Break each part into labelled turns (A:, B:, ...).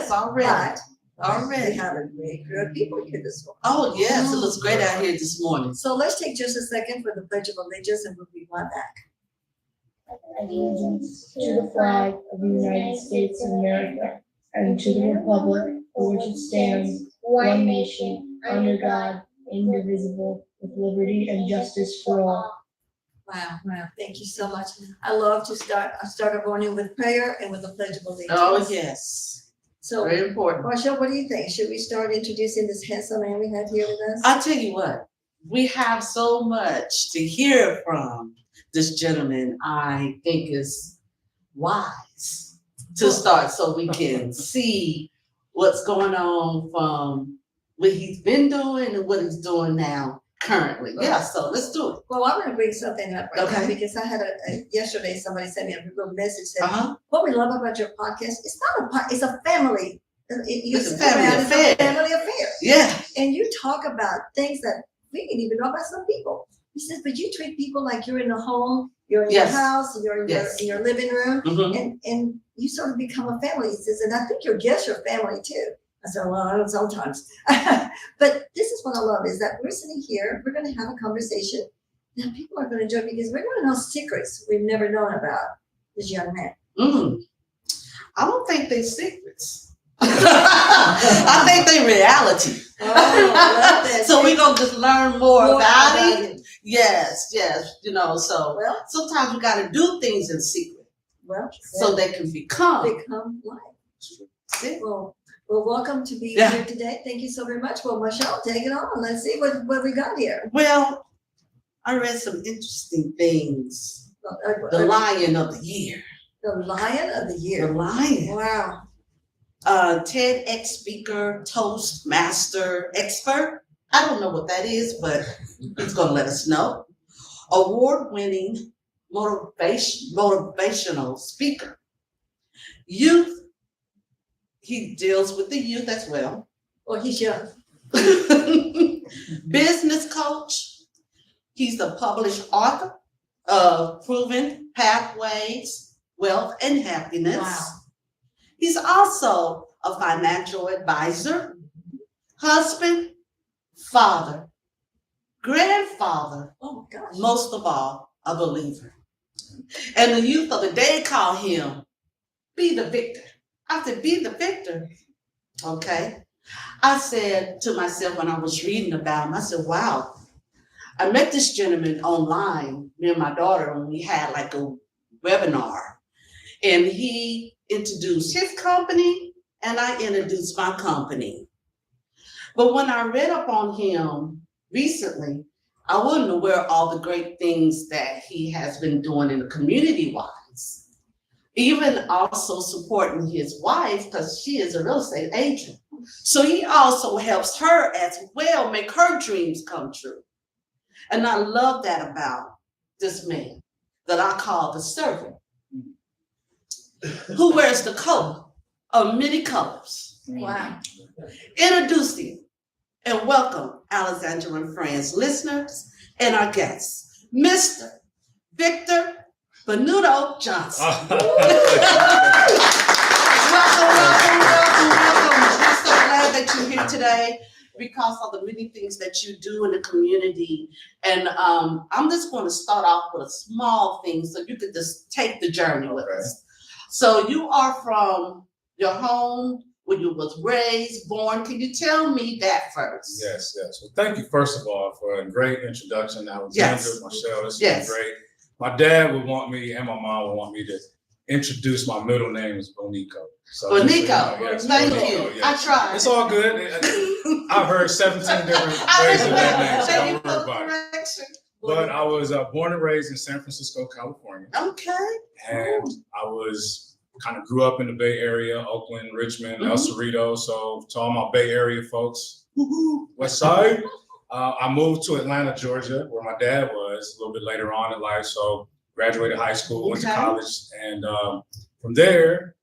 A: Yes, already.
B: But we have a great group of people here this morning.
A: Oh, yes, it looks great out here this morning.
B: So let's take just a second for the Pledge of Allegiance and we'll be right back.
C: Allegiance to the flag of the United States of America and to the republic for which it stands, one nation, under God, indivisible, with liberty and justice for all.
B: Wow, thank you so much. I love to start our morning with prayer and with the Pledge of Allegiance.
A: Oh, yes.
B: So,
A: Very important.
B: Marshall, what do you think? Should we start introducing this handsome man we have here with us?
A: I'll tell you what, we have so much to hear from this gentleman. I think is wise to start so we can see what's going on from what he's been doing and what he's doing now currently. Yeah, so let's do it.
B: Well, I'm going to bring something up right now
A: Okay.
B: because I had yesterday somebody sent me a little message saying, what we love about your podcast, it's not it's a family.
A: It's a family affair.
B: It's a family affair.
A: Yeah.
B: And you talk about things that we didn't even know about some people. He says, but you treat people like you're in a home, you're in your house, you're in, in your living room, and you sort of become a family. He says, and I think your guests are family too. I said, well, I don't sometimes. But this is what I love is that we're sitting here, we're going to have a conversation that people are going to enjoy because we're going to know secrets we've never known about this young man.
A: I don't think they're secrets. I think they reality. So we're going to just learn more about it. Yes. You know, so sometimes you got to do things in secret. So they can become
B: life. Well, welcome to be here today. Thank you so very much. Well, Michelle, take it on. Let's see what we got here.
A: Well, I read some interesting things. The Lion of the Year.
B: The Lion of the Year.
A: The Lion.
B: Wow.
A: TEDx speaker, Toastmaster expert. I don't know what that is, but he's going to let us know. Award-winning motivational speaker. Youth. He deals with the youth as well.
B: Well, he's young.
A: Business coach. He's a published author of Proven Pathways, Wealth and Happiness.
B: Wow.
A: He's also a financial advisor, husband, father, grandfather, most of all, a believer. And the youth of the day call him Be the Victor. I said, be the victor. Okay. I said to myself when I was reading about him, I said, wow, I met this gentleman online, me and my daughter, when we had like a webinar. And he introduced his company and I introduced my company. But when I read up on him recently, I wasn't aware of all the great things that he has been doing in the community-wise. Even also supporting his wife because she is a real estate agent. So he also helps her as well make her dreams come true. And I love that about this man that I call the servant, who wears the coat of many colors.
B: Wow.
A: Introducing and welcome Alexandra and friends, listeners, and our guests, Mr. Victor Benuto Johnson. Welcome. We're so glad that you're here today because of the many things that you do in the community. And I'm just going to start off with a small thing so you could just take the journey with us. So you are from your home where you was raised, born. Can you tell me that first?
D: Yes. Well, thank you, first of all, for a great introduction. Alexandra, Michelle, this has been great. My dad would want me and my mom would want me to introduce my middle name as Bonico. So
A: Bonico, thank you. I tried.
D: It's all good. I've heard 17 different ways of that name, so don't worry about it. But I was born and raised in San Francisco, California.
A: Okay.
D: And I kind of grew up in the Bay Area, Oakland, Richmond, El Cerrito. So to all my Bay Area folks, West Side. I moved to Atlanta, Georgia, where my dad was a little bit later on in life. So graduated high school, went to college, and from there,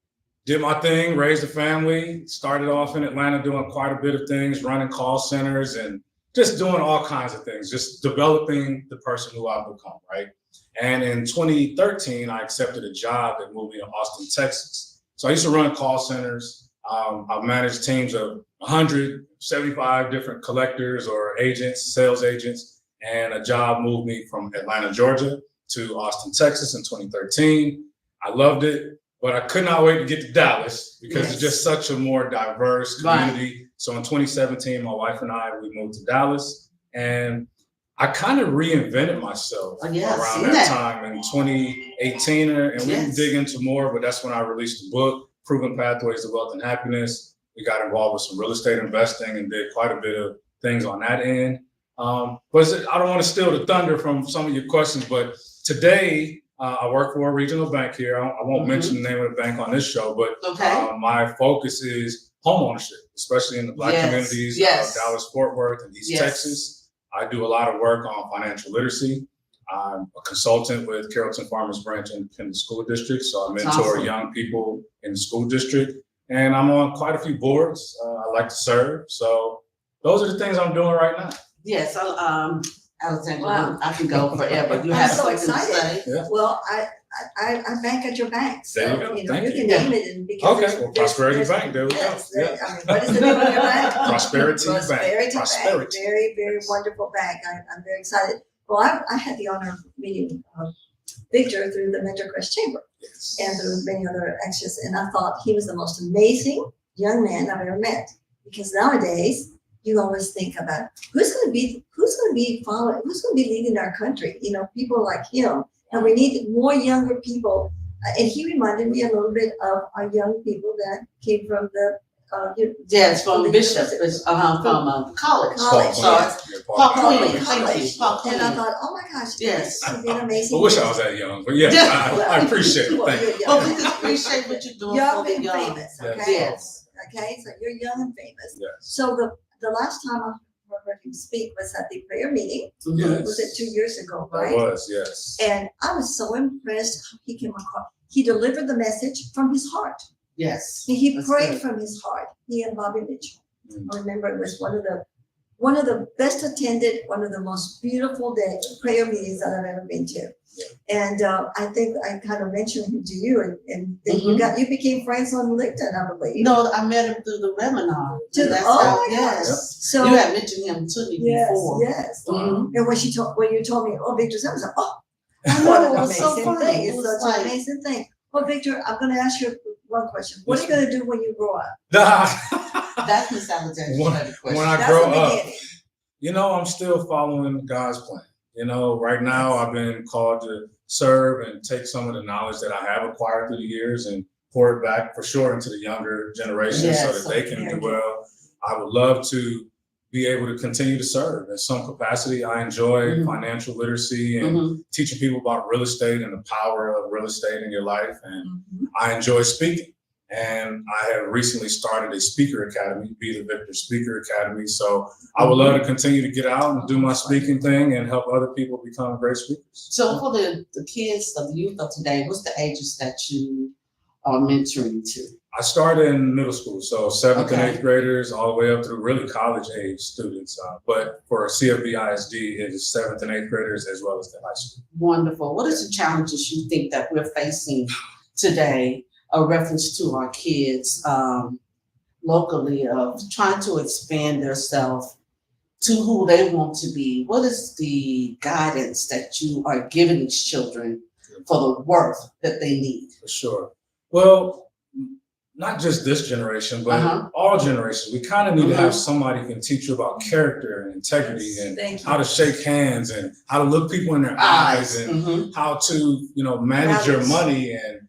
D: did my thing, raised a family, started off in Atlanta doing quite a bit of things, running call centers and just doing all kinds of things, just developing the person who I've become, right? And in 2013, I accepted a job that moved me to Austin, Texas. So I used to run call centers. I've managed teams of 175 different collectors or agents, sales agents, and a job moved me from Atlanta, Georgia to Austin, Texas in 2013. I loved it, but I could not wait to get to Dallas because it's just such a more diverse community. Right. So in 2017, my wife and I, we moved to Dallas, and I kind of reinvented myself around that time in 2018, and we can dig into more, but that's when I released the book, Proven Pathways to Wealth and Happiness. We got involved with some real estate investing and did quite a bit of things on that end. But I don't want to steal the thunder from some of your questions, but today I work for a regional bank here. I won't mention the name of the bank on this show, but my focus is homeownership, especially in the Black communities of Dallas, Fort Worth, and East Texas. I do a lot of work on financial literacy. I'm a consultant with Carrollton Farmers Branch Independent School District, so I mentor young people in the school district, and I'm on quite a few boards. I like to serve, so those are the things I'm doing right now.
A: Yes, Alexandra, I can go forever. You have
B: so
A: something to say?
B: Yeah. Well, I bank at your bank, so you can name it. And
D: because well, Prosperity Bank, there we go.
B: I mean, what is the name of your bank?
D: Prosperity Bank.
B: Bank. Very, very wonderful bank. I'm very excited. Well, I had the honor of meeting Victor through the Mentor Quest Chamber and through many other actions, and I thought he was the most amazing young man I've ever met. Because nowadays, you always think about who's going to be leading our country. You know, people like him, and we need more younger people. And he reminded me a little bit of our young people that came from the
A: from Bishop, from college.
B: And I thought, oh my gosh, this would be an amazing.
D: I wish I was that young, but I appreciate it. Thank you.
A: Well, we just appreciate what you're doing.
B: Young and famous, okay?
A: Yes.
B: Okay, so you're young and famous.
D: Yes.
B: So the last time I heard him speak was at the prayer meeting.
D: Yes.
B: Was it 2 years ago, right?
D: It was, yes.
B: And I was so impressed how he came across. He delivered the message from his heart.
A: Yes.
B: He prayed from his heart. He and Bobby Mitchell. I remember it was one of the best attended, one of the most beautiful prayer meetings that I've ever been to. And I think I kind of mentioned him to you, and then you became friends on LinkedIn, I believe.
A: No, I met him through the webinar. So you had mentioned him to me before.
B: Yes. And when you told me, oh, Victor, I was like, oh, what an amazing thing! It's such an amazing thing. Well, Victor, I'm going to ask you one question. What are you going to do when you grow up?
A: That's Miss Alexandra's question.
D: When I grow up, you know, I'm still following God's plan. You know, right now I've been called to serve and take some of the knowledge that I have acquired through the years and pour it back for sure into the younger generation so that they can do well. I would love to be able to continue to serve in some capacity. I enjoy financial literacy and teaching people about real estate and the power of real estate in your life. And I enjoy speaking. And I have recently started a speaker academy, Be the Victor Speaker Academy. So I would love to continue to get out and do my speaking thing and help other people become great speakers.
A: So for the kids, the youth of today, what's the ages that you are mentoring to?
D: I started in middle school, so 7th and 8th graders, all the way up to really college age students. But for CFB ISD, it is 7th and 8th graders as well as the high school.
A: Wonderful. What is the challenges you think that we're facing today, a reference to our kids locally of trying to expand themselves to who they want to be? What is the guidance that you are giving these children for the worth that they need?
D: For sure. Well, not just this generation, but all generations. We kind of need to have somebody who can teach you about character and integrity and how to shake hands and how to look people in their eyes and how to, manage your money and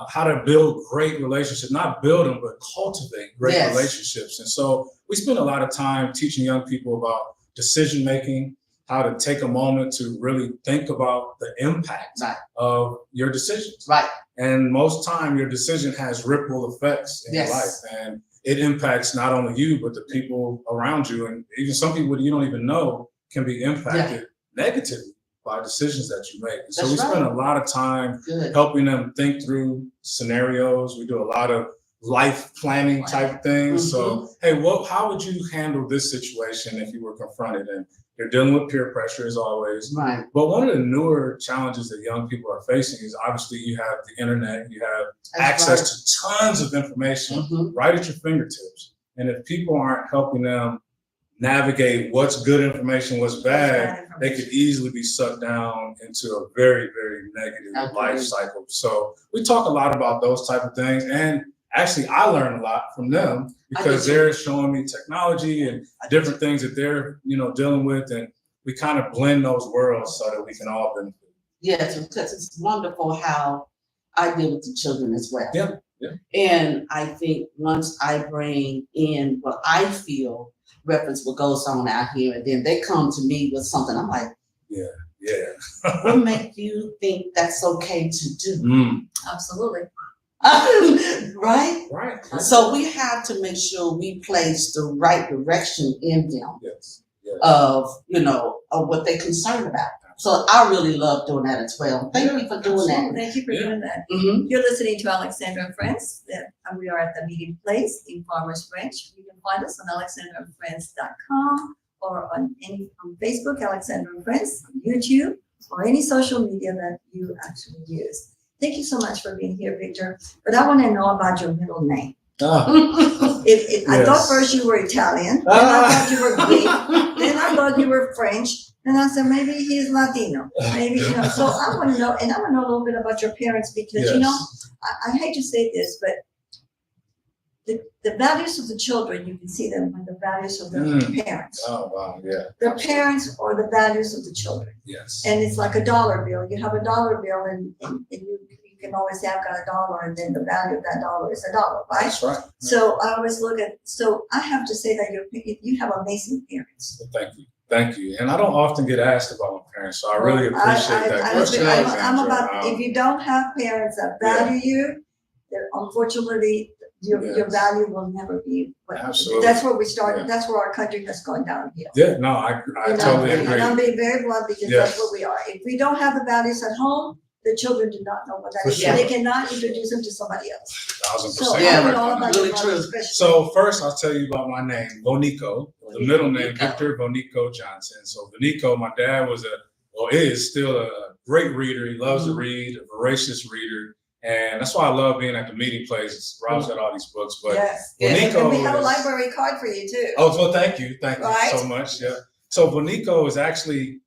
D: how to build great relationships, not build them, but cultivate great relationships. And so we spend a lot of time teaching young people about decision-making, how to take a moment to really think about the impact of your decisions.
A: Right.
D: And most time your decision has ripple effects in your life, and it impacts not only you, but the people around you. And even some people you don't even know can be impacted negatively by decisions that you make. And so we spend a lot of time helping them think through scenarios. We do a lot of life planning type things. So, hey, how would you handle this situation if you were confronted? And They're dealing with peer pressure as always.
A: Right.
D: But one of the newer challenges that young people are facing is obviously you have the internet, you have access to tons of information right at your fingertips. And if people aren't helping them navigate what's good information, what's bad, they could easily be sucked down into a very, very negative life cycle. So we talk a lot about those type of things. And actually, I learn a lot from them because they're showing me technology and different things that they're, dealing with. And we kind of blend those worlds so that we can all benefit.
A: Yes, because it's wonderful how I deal with the children as well.
D: Yeah.
A: And I think once I bring in what I feel reference what goes on out here, and then they come to me with something, I'm like, what make you think that's okay to do?
B: Absolutely.
A: Right?
D: Right.
A: So we have to make sure we place the right direction in them
D: Yes.
A: of what they're concerned about. So I really love doing that as well. Thank you for doing that.
B: Thank you for doing that.
A: Mm-hmm.
B: You're listening to Alexandra and Friends. We are at the meeting place in Farmers Branch. You can find us on alexandraandfriends.com or on Facebook, Alexandra and Friends, on YouTube, or any social media that you actually use. Thank you so much for being here, Victor. But I want to know about your middle name. I thought first you were Italian, then I thought you were Greek, then I thought you were French, and I said maybe he's Latino. Maybe, so I want to know, and I want to know a little bit about your parents because, I hate to say this, but the values of the children, you can see them in the values of their parents.
D: Oh, wow, yeah.
B: The parents are the values of the children.
D: Yes.
B: And it's like a dollar bill. You have a dollar bill and you can always say, I've got a dollar, and then the value of that dollar is $1, right?
D: That's right.
B: So I always so I have to say that you have amazing parents.
D: Well, thank you. And I don't often get asked about my parents, so I really appreciate that question.
B: I'm about, if you don't have parents that value you, then unfortunately, your value will never be.
D: Absolutely.
B: That's where we started. That's where our country has gone downhill.
D: Yeah, no, I totally agree.
B: And I'm being very blunt because that's what we are. If we don't have the values at home, the children do not know what that is.
D: Sure.
B: They cannot introduce them to somebody else.
D: 1000%.
B: So I know all about
A: really
B: your
A: true.
B: mother especially.
D: So first, I'll tell you about my name, Bonico. The middle name, Victor Bonico Johnson. So Bonico, my dad is still a great reader. He loves to read, a voracious reader. And that's why I love being at the meeting place. Rob's got all these books, but Bonico
B: and we have a library card for you too.
D: Oh, well, thank you
B: Right?
D: so much. Yeah. So Bonico is actually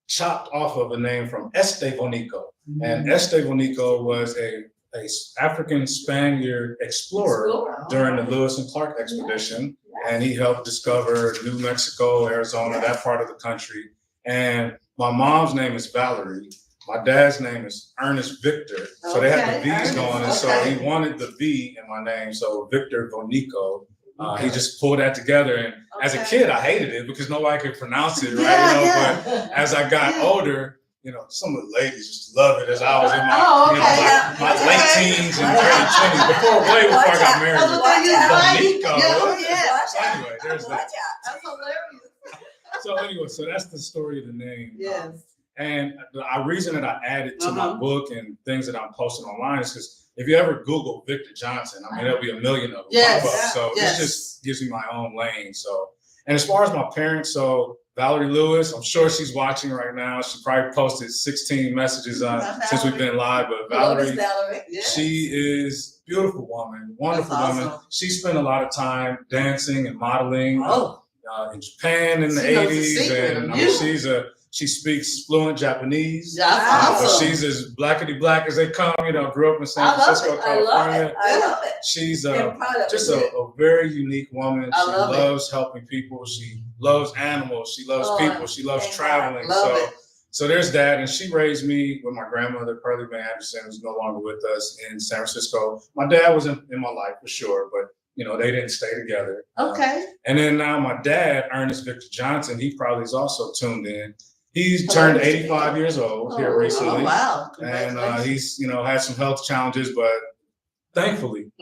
D: chopped off of a name from Este Bonico, and Este Bonico was a African Spaniard explorer during the Lewis and Clark expedition, and he helped discover New Mexico, Arizona, that part of the country. And my mom's name is Valerie. My dad's name is Ernest Victor. So they had the V's going, and so he wanted the V in my name, so Victor Bonico. He just pulled that together, and as a kid, I hated it because nobody could pronounce it, right? But as I got older, some of the ladies just love it as I was in my late teens and early 20s, way before I got married. Bonico. So anyway, there's that.
B: That's hilarious.
D: So that's the story of the name.
A: Yes.
D: And the reason that I added to my book and things that I'm posting online is because if you ever Google Victor Johnson, there'll be a million of them pop up. So this just gives me my own lane. So, and as far as my parents, so Valerie Lewis, I'm sure she's watching right now. She probably posted 16 messages since we've been live. But Valerie, she is a beautiful woman, wonderful woman. She spent a lot of time dancing and modeling in Japan in the 80s. And she speaks fluent Japanese. But she's as blackety black as they come, grew up in San Francisco, California.
B: I love it.
D: She's just a very unique woman. She loves helping people. She loves animals. She loves people. She loves traveling. So there's that. And she raised me with my grandmother, Pearlie Mae Anderson, who's no longer with us in San Francisco. My dad was in my life for sure, but they didn't stay together.
A: Okay.
D: And then now my dad, Ernest Victor Johnson, he probably is also tuned in. He's turned 85 years old here recently.
A: Oh, wow.
D: And he's, had some health challenges, but thankfully,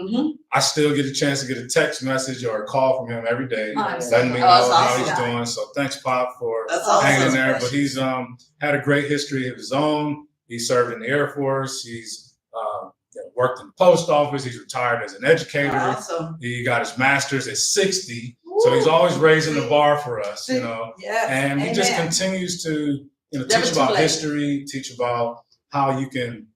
D: I still get a chance to get a text message or a call from him every day, letting me know how he's doing. So thanks, Pop, for hanging in there. But he's had a great history of his own. He served in the Air Force. He's worked in the post office. He's retired as an educator. He got his master's at 60. So he's always raising the bar for us, you know.
B: Yes.
D: And he just continues to, teach about history, teach about how you can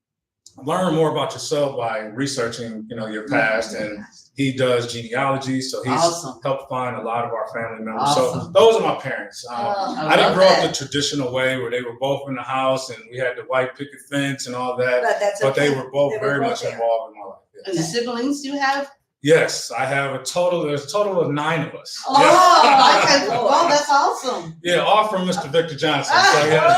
D: learn more about yourself by researching, your past. And he does genealogy, so he's helped find a lot of our family members. So those are my parents. I didn't grow up the traditional way where they were both in the house and we had the white picket fence and all that. But they were both very much involved in my life. Yes.
A: And the siblings you have?
D: Yes, I have there's a total of 9 of us.
A: Oh, yes. Okay. Well, that's awesome.
D: Yeah, all from Mr. Victor Johnson. So, yeah.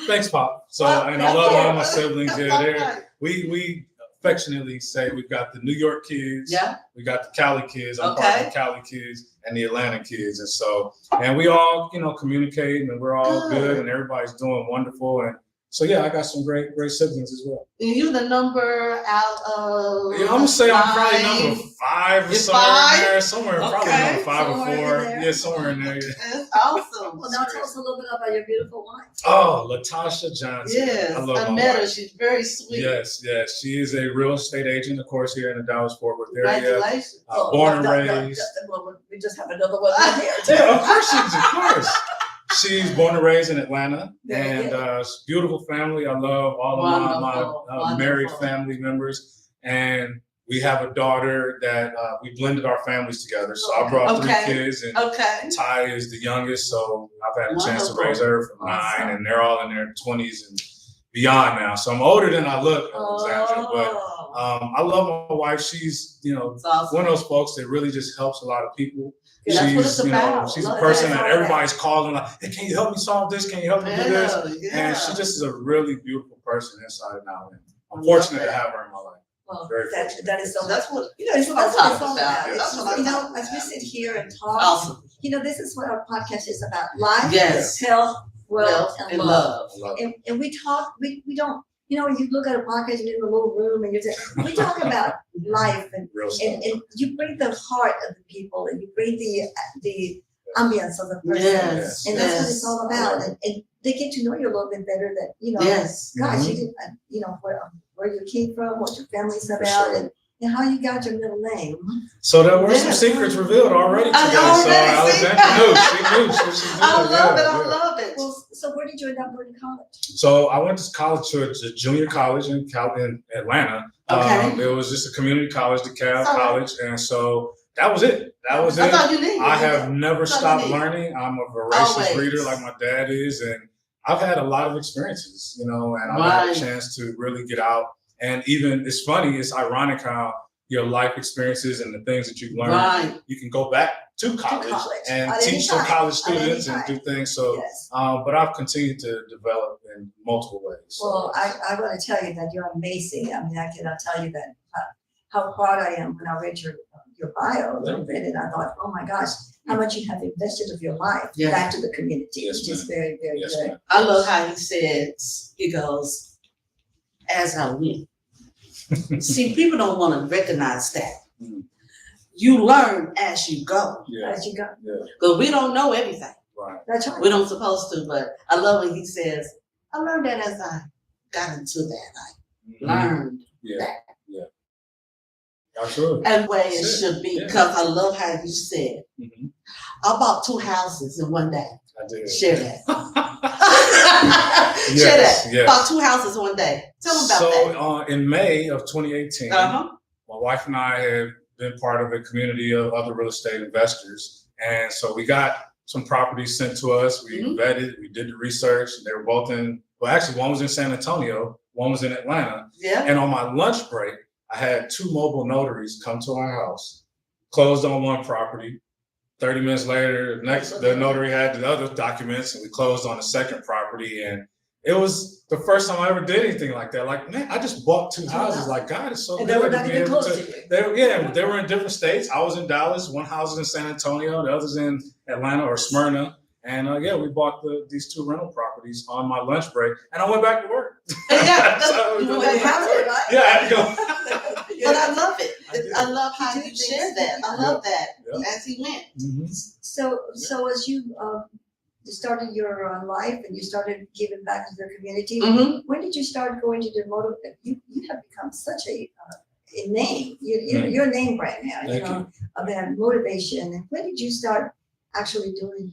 D: Thanks, Pop. So, and I love all my siblings. Yeah, we affectionately say we've got the New York kids. Yeah. We got the Cali kids. I'm part of the Cali kids and the Atlanta kids. And so, and we all, communicate and we're all good and everybody's doing wonderful. And so, yeah, I got some great siblings as well.
A: And you the number out of?
D: Yeah, I'm gonna say I'm probably number 5 or somewhere in there. Somewhere probably number 5 or 4. Yeah, somewhere in there. Yeah.
A: That's awesome.
B: Well, now tell us a little bit about your beautiful wife.
D: Oh, Latasha Johnson.
A: Yes, I met her. She's very sweet.
D: Yes. She is a real estate agent, of course, here in the Dallas-Fort Worth area.
A: Congratulations.
D: Born and raised.
B: We just have another one here.
D: Yeah, of course. She's born and raised in Atlanta, and beautiful family. I love all of my married family members, and we have a daughter that we blended our families together. So I brought 3 kids, and Ty is the youngest, so I've had a chance to raise her from 9, and they're all in their 20s and beyond now. So I'm older than I look, Alexandra, but I love my wife. She's, one of those folks that really just helps a lot of people.
A: Yeah, she's
D: a person that everybody's calling like, hey, can you help me solve this? Can you help me do this? Yeah. And she just is a really beautiful person inside and out. And I'm fortunate to have her in my life.
B: Well, that is so. That's what it's all about. As we sit here and talk, this is what our podcast is about: life, health, wealth, and love. And we talk. We don't. You look at a podcast, you're in a little room, and we talk about life, and you bring the heart of the people, and you bring the ambience of the person, and that's what it's all about. And they get to know you a little bit better. That gosh, you didn't, where you came from, what your family's about, and how you got your middle name.
D: So there were some secrets revealed already today. So Alexandra knew.
A: I love it.
B: Well, so where did you end up going to college?
D: So I went to college to a junior college in Atlanta. It was just a community college, DeKalb College, and so that was it. I have never stopped learning. I'm a voracious reader like my dad is, and I've had a lot of experiences, and I've had a chance to really get out. And even, it's funny, it's ironic how your life experiences and the things that you've learned, you can go back to college and teach some college students and do things. So, but I've continued to develop in multiple ways.
B: Well, I want to tell you that you're amazing. I mean, I cannot tell you that how proud I am when I read your bio a little bit, and I thought, oh my gosh, how much you have invested of your life back to the community, which is very, very good.
A: I love how he goes, as I win. See, people don't want to recognize that. You learn as you go.
B: As you go.
A: Because we don't know everything.
D: Right.
B: That's right.
A: We don't supposed to, but I love when he says, I learned that as I got into that. I learned that.
D: Yeah. Absolutely.
A: And the way it should be, because I love how you said, I bought 2 houses in one day.
D: I did.
A: Share that. Share that.
D: Yes.
A: Bought 2 houses one day. Tell them about that.
D: So in May of 2018, my wife and I have been part of a community of other real estate investors. And so we got some properties sent to us. We vetted, we did the research. They were both actually one was in San Antonio, one was in Atlanta. Yeah. And on my lunch break, I had 2 mobile notaries come to our house, closed on one property. 30 minutes later, the notary had the other documents, and we closed on the second property. And it was the first time I ever did anything like that. Like, man, I just bought 2 houses. Like, God, it's so good.
B: And they were not even close to you.
D: They were in different states. I was in Dallas. One house is in San Antonio. The other's in Atlanta or Smyrna. And we bought these 2 rental properties on my lunch break, and I went back to work.
A: I had to go. But I love it. I love how you shared that. I love that as he went.
B: So as you started your life and you started giving back to the community, when did you start going to the motor? You have become such a name. You're a name brand now,
D: Thank you.
B: about motivation. And when did you start actually doing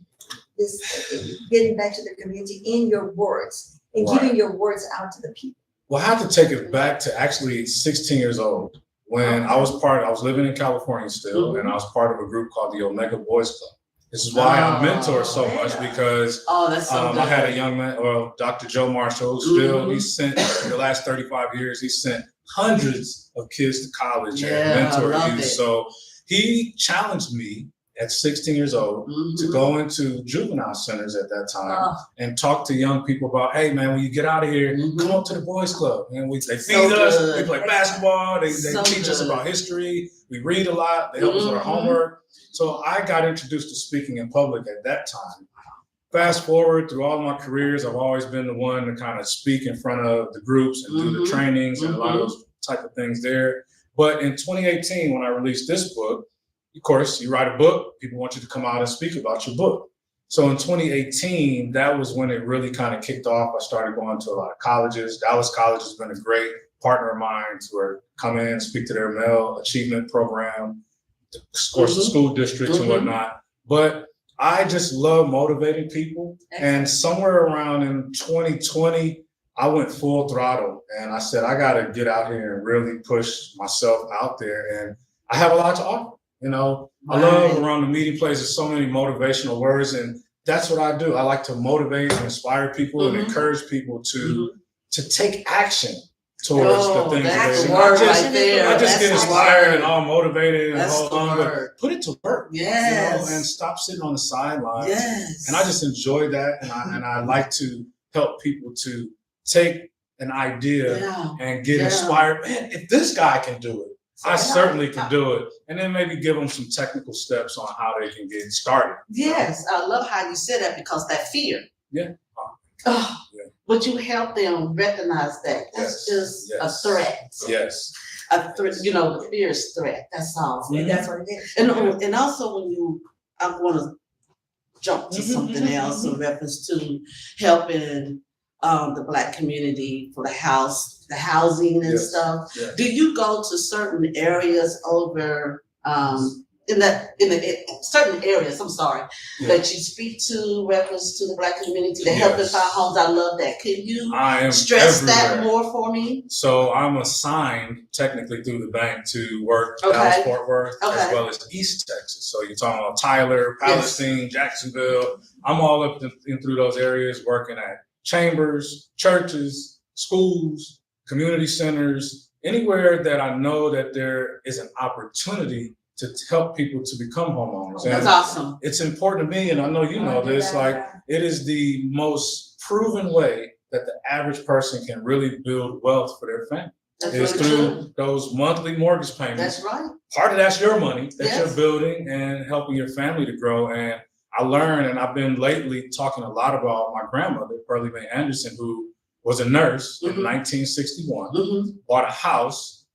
B: this, getting back to the community in your words and
D: Right.
B: giving your words out to the people?
D: Well, I have to take it back to actually 16 years old when I was living in California still, and I was part of a group called the Omega Boys Club. This is why I mentor so much, because
A: that's so good.
D: I had a young man, well, Dr. Joe Marshall, who still, he sent, in the last 35 years, he sent hundreds of kids to college and mentored youth. So he challenged me at 16 years old to go into juvenile centers at that time and talk to young people about, hey man, when you get out of here, come up to the boys club. And they feed us, we play basketball, they teach us about history, we read a lot, they help us with our homework. So I got introduced to speaking in public at that time. Fast forward through all my careers, I've always been the one to kind of speak in front of the groups and do the trainings and a lot of those type of things there. But in 2018, when I released this book, of course, you write a book, people want you to come out and speak about your book. So in 2018, that was when it really kind of kicked off. I started going to a lot of colleges. Dallas College has been a great partner of mine to come in, speak to their male achievement program, of course, the school districts and whatnot. But I just love motivating people. And somewhere around in 2020, I went full throttle and I said, I got to get out here and really push myself out there. And I have a lot to offer. You know, I love around the meeting place, there's so many motivational words, and that's what I do. I like to motivate and inspire people and encourage people to take action towards the things that they I just get inspired and all motivated and hold on, but put it to work.
A: Yes.
D: You know, and stop sitting on the sidelines.
A: Yes.
D: And I just enjoy that, and I like to help people to take an idea and get inspired. Man, if this guy can do it, I certainly can do it. And then maybe give them some technical steps on how they can get started.
A: Yes, I love how you said that, because that fear.
D: Yeah.
A: But you help them recognize that that's just a threat.
D: Yes.
A: A threat, you know, the fear is threat. That's all.
B: And that's what it is.
A: And also when I want to jump to something else in reference to helping the Black community for the housing and stuff.
D: Yeah.
A: Do you go to certain areas over in certain areas, that you speak to reference to the Black community to help them find homes? I love that. Can you stress that more for me?
D: So I'm assigned technically through the bank to work Dallas, Fort Worth, as well as East Texas. So you're talking about Tyler, Palestine, Jacksonville. I'm all up in through those areas working at chambers, churches, schools, community centers, anywhere that I know that there is an opportunity to help people to become homeowners.
A: That's awesome.
D: It's important to me, and I know you know this, like it is the most proven way that the average person can really build wealth for their family. It's through those monthly mortgage payments.
A: That's right.
D: Part of that's your money that you're building and helping your family to grow. And I learned, and I've been lately talking a lot about my grandmother, FreddieMac Anderson, who was a nurse in 1961, bought a house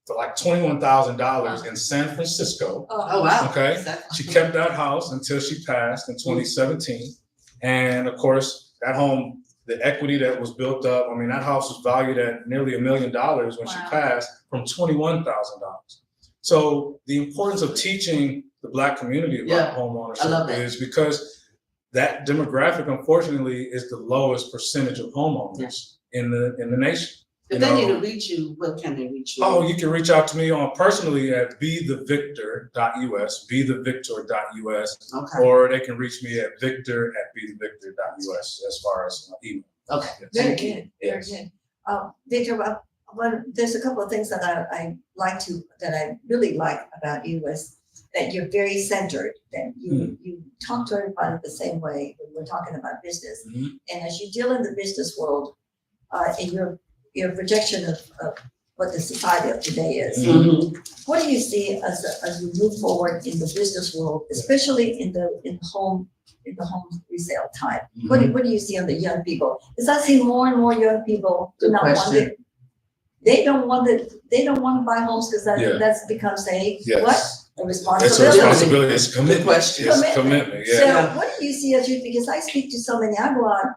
D: for like $21,000 in San Francisco.
A: Oh, wow.
D: Okay. She kept that house until she passed in 2017. And of course, that home, the equity that was built up, I mean, that house was valued at nearly $1 million when she passed, from $21,000. So the importance of teaching the Black community about homeownership is because that demographic, unfortunately, is the lowest percentage of homeowners in the nation.
A: If they need to reach you, where can they reach you?
D: Oh, you can reach out to me personally at bethevictor.us, bethevictor.us, or they can reach me at victor@bethevictor.us as far as my email.
A: Okay.
B: Very good. Very good. Victor, there's a couple of things that I really like about you is that you're very centered, that you talk to everybody the same way when we're talking about business. And as you deal in the business world, in your projection of what the society of today is, what do you see as you move forward in the business world, especially in the home resale type? What do you see on the young people? Because I see more and more young people do not want it. They don't want to buy homes because that's becomes a responsibility.
D: It's a responsibility. It's commitment. It's commitment. Yeah.
B: So what do you see as you? Because I speak to so many. I go out.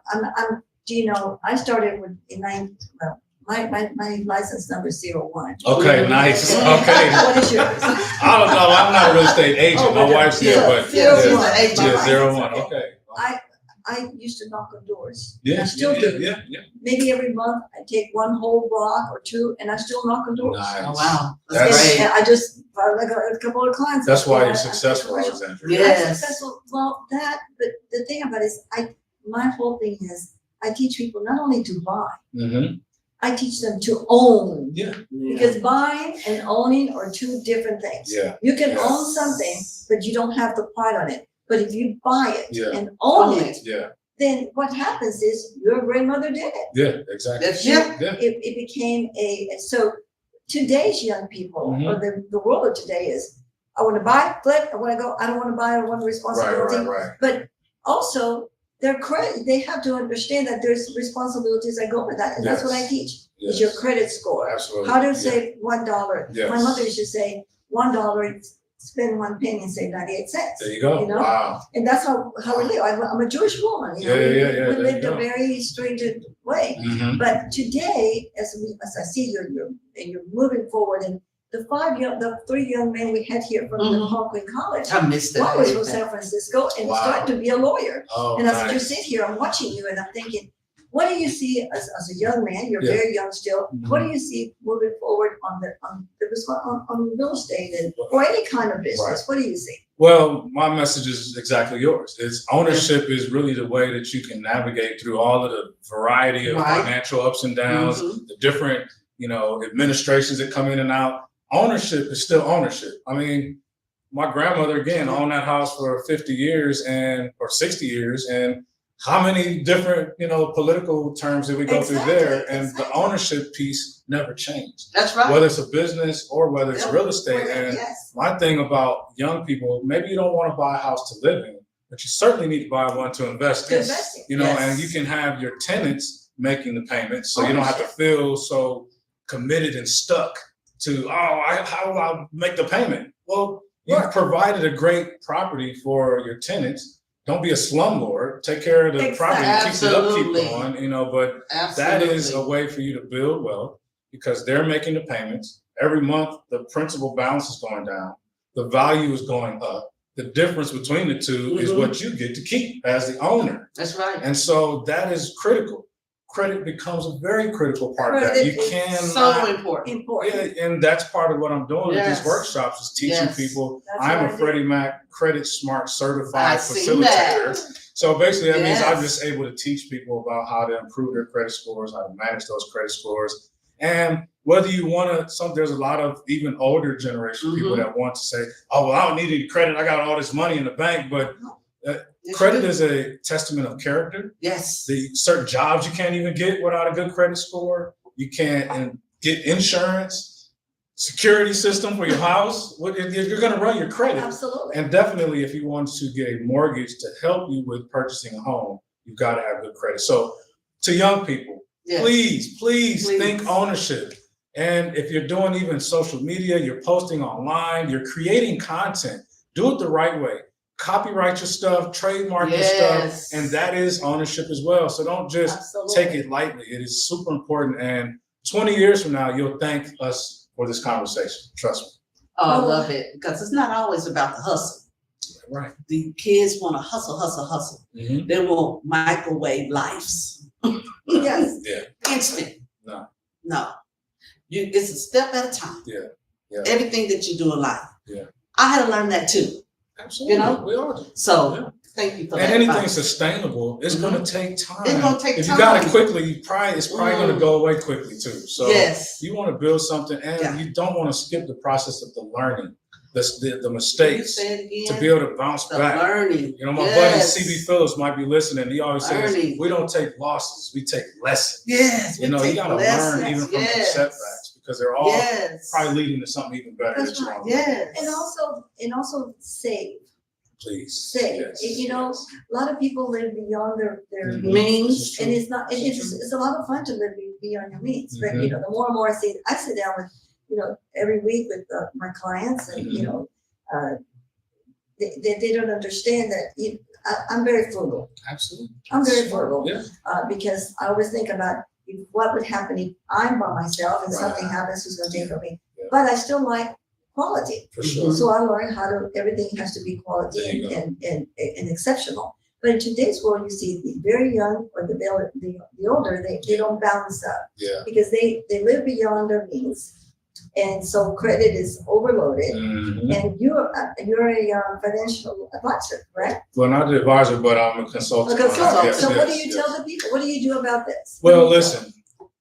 B: I started with My license number is 01.
D: Okay, nice. Okay.
B: What is yours?
D: I don't know. I'm not a real estate agent. My wife's here, but
A: yeah, she's
B: one.
A: an agent.
D: yeah, 01. Okay.
B: I used to knock on doors.
D: Yeah,
B: I still do.
D: yeah.
B: Maybe every month I take one whole block or two, and I still knock on doors.
D: Nice.
A: Oh, wow.
D: That's-
A: That's great.
B: And I just I got a couple of clients.
D: That's why
B: Yeah,
D: you're
B: I'm
D: successful,
B: commercial.
D: Alexandra.
A: Yeah.
B: I'm successful. Well, but the thing about it is, my whole thing is, I teach people not only to buy,
D: Mm-hmm.
B: I teach them to own.
D: Yeah.
B: Because buying and owning are two different things.
D: Yeah.
B: You can
D: Yes.
B: own something, but you don't have the pride on it. But if you buy it
D: Yeah.
B: and own
A: Own
B: it,
D: Yeah.
B: then what happens is your grandmother did it.
D: Yeah. Exactly.
A: That's yeah.
D: Yeah.
B: It became so today's young people, or the world of today is, I want to buy, flip, I want to go, I don't want to buy, I want responsibility.
D: Right.
B: But also they have to understand that there's responsibilities that go with that. And that's what I teach, is your credit score.
D: Absolutely.
B: How to save $1.
D: Yes.
B: My mother used to say, $1, spend 1 penny and save 98 cents.
D: There you go.
B: You know?
D: Wow.
B: And that's how we live. I'm a Jewish woman. You know?
D: Yeah.
B: We
D: There
B: lived
D: you
B: a
D: go.
B: very stringent way.
D: Mm-hmm.
B: But today, as I see you're moving forward, and the 3 young men we had here from the Hawkwind College,
A: I missed that.
B: one was from San Francisco and
D: Wow.
B: starting to be a lawyer.
D: Oh,
B: And as
D: nice.
B: you sit here, I'm watching you and I'm thinking, what do you see as a young man? You're
D: Yeah.
B: very young still. What do you see moving forward on real estate or any kind of business?
D: Right.
B: What do you see?
D: Well, my message is exactly yours. It's ownership is really the way that you can navigate through all of the variety of
A: Right.
D: financial ups and downs,
A: Mhm.
D: the different, administrations that come in and out. Ownership is still ownership. I mean, my grandmother again owned that house for 50 years or 60 years, and how many different, political terms did we go through there? And the ownership piece never changed,
A: That's right.
D: whether it's a business or whether it's
A: Yeah.
D: real estate. And
B: Yes.
D: my thing about young people, maybe you don't want to buy a house to live in, but you certainly need to buy one to invest in.
B: Investing.
A: Yes.
D: And you can have your tenants making the payments, so you don't have to feel so committed and stuck to, how do I make the payment? Well, you've provided a great property for your tenants. Don't be a slumlord. Take care of the property, keep the
A: Absolutely.
D: upkeep on, but that is a way for you to build wealth because they're making the payments. Every month, the principal balance is going down. The value is going up. The difference between the two is what you get to keep as the owner.
A: That's right.
D: And so that is critical. Credit becomes a very critical part of that.
B: Credit
D: You
B: is
D: can
A: So important.
B: Important.
D: yeah, and that's part of what I'm doing with
A: Yes.
D: these workshops is teaching
A: Yes.
D: people.
B: That's
D: I'm
B: what
D: a
B: I do.
D: FreddieMac Credit Smart certified
A: I've seen that.
D: facilitator. So basically that means I'm
A: Yes.
D: just able to teach people about how to improve their credit scores, how to manage those credit scores. And whether you want to, there's a lot of even older generation people that want to say, oh, well, I don't need any credit. I got all this money in the bank. But credit is a testament of character.
A: Yes.
D: The certain jobs you can't even get without a good credit score. You can't get insurance, security system for your house. You're going to run your credit.
B: Absolutely.
D: And definitely, if you want to get a mortgage to help you with purchasing a home, you've got to have good credit. So to young people,
A: Yes.
D: please think ownership. And if you're doing even social media, you're posting online, you're creating content, do it the right way. Copyright your stuff, trademark your
A: Yes.
D: stuff, and that is ownership as well. So don't just
B: Absolutely.
D: take it lightly. It is super important. And 20 years from now, you'll thank us for this conversation. Trust me.
A: Oh, I love it because it's not always about the hustle.
D: Right.
A: The kids want to hustle.
D: Mm-hmm.
A: They want microwave lives.
B: Yes.
D: Yeah.
A: Instant.
D: No.
A: It's a step at a time.
D: Yeah.
A: Everything that you do in life.
D: Yeah.
A: I had to learn that too.
D: Absolutely.
A: You know?
D: We all do.
A: So thank you for
D: And
A: that.
D: anything
A: advice.
D: sustainable is going to take time.
A: It's gonna take
D: if you got it
A: time.
D: quickly, it's probably going to go away quickly too. So
A: Yes.
D: you want to build something, and you don't want to skip the process of the learning, the mistakes,
A: Can you say it
D: to
A: again?
D: be able to bounce
A: The
D: back.
A: learning.
D: My buddy
A: Yes.
D: CB Phillips might be listening. He always says,
A: Learning.
D: "We don't take losses; we take lessons."
A: Yes.
D: You got to learn even from the setbacks because they're all probably leading to something even better.
B: That's
D: that you
B: right.
D: want to do.
A: Yes.
B: And also save.
D: Please.
B: Save.
D: Yes.
B: A lot of people live beyond their
D: Mhm.
A: Means.
D: This is true.
B: and it's not.
D: This is
B: It's a lot of fun to live beyond your means. But
D: Mhm.
B: the more and more I sit down with every week with my clients, and they don't understand that I'm very frugal.
D: Absolutely.
B: I'm very
D: Smart.
B: frugal
D: Yeah.
B: because I always think about what would happen if I'm by myself and something happens, who's gonna take care of me? But I still like quality.
D: For sure.
B: So I learned everything has to be quality and exceptional. But in today's world, you see the very young or the older, they don't balance up.
D: Yeah.
B: Because they live beyond their means. And so credit is overloaded.
D: Mm-hmm.
B: And you're a financial advisor, right?
D: Well, not the advisor, but I'm a consultant.
B: So what do you tell the people? What do you do about this?
D: Well, listen,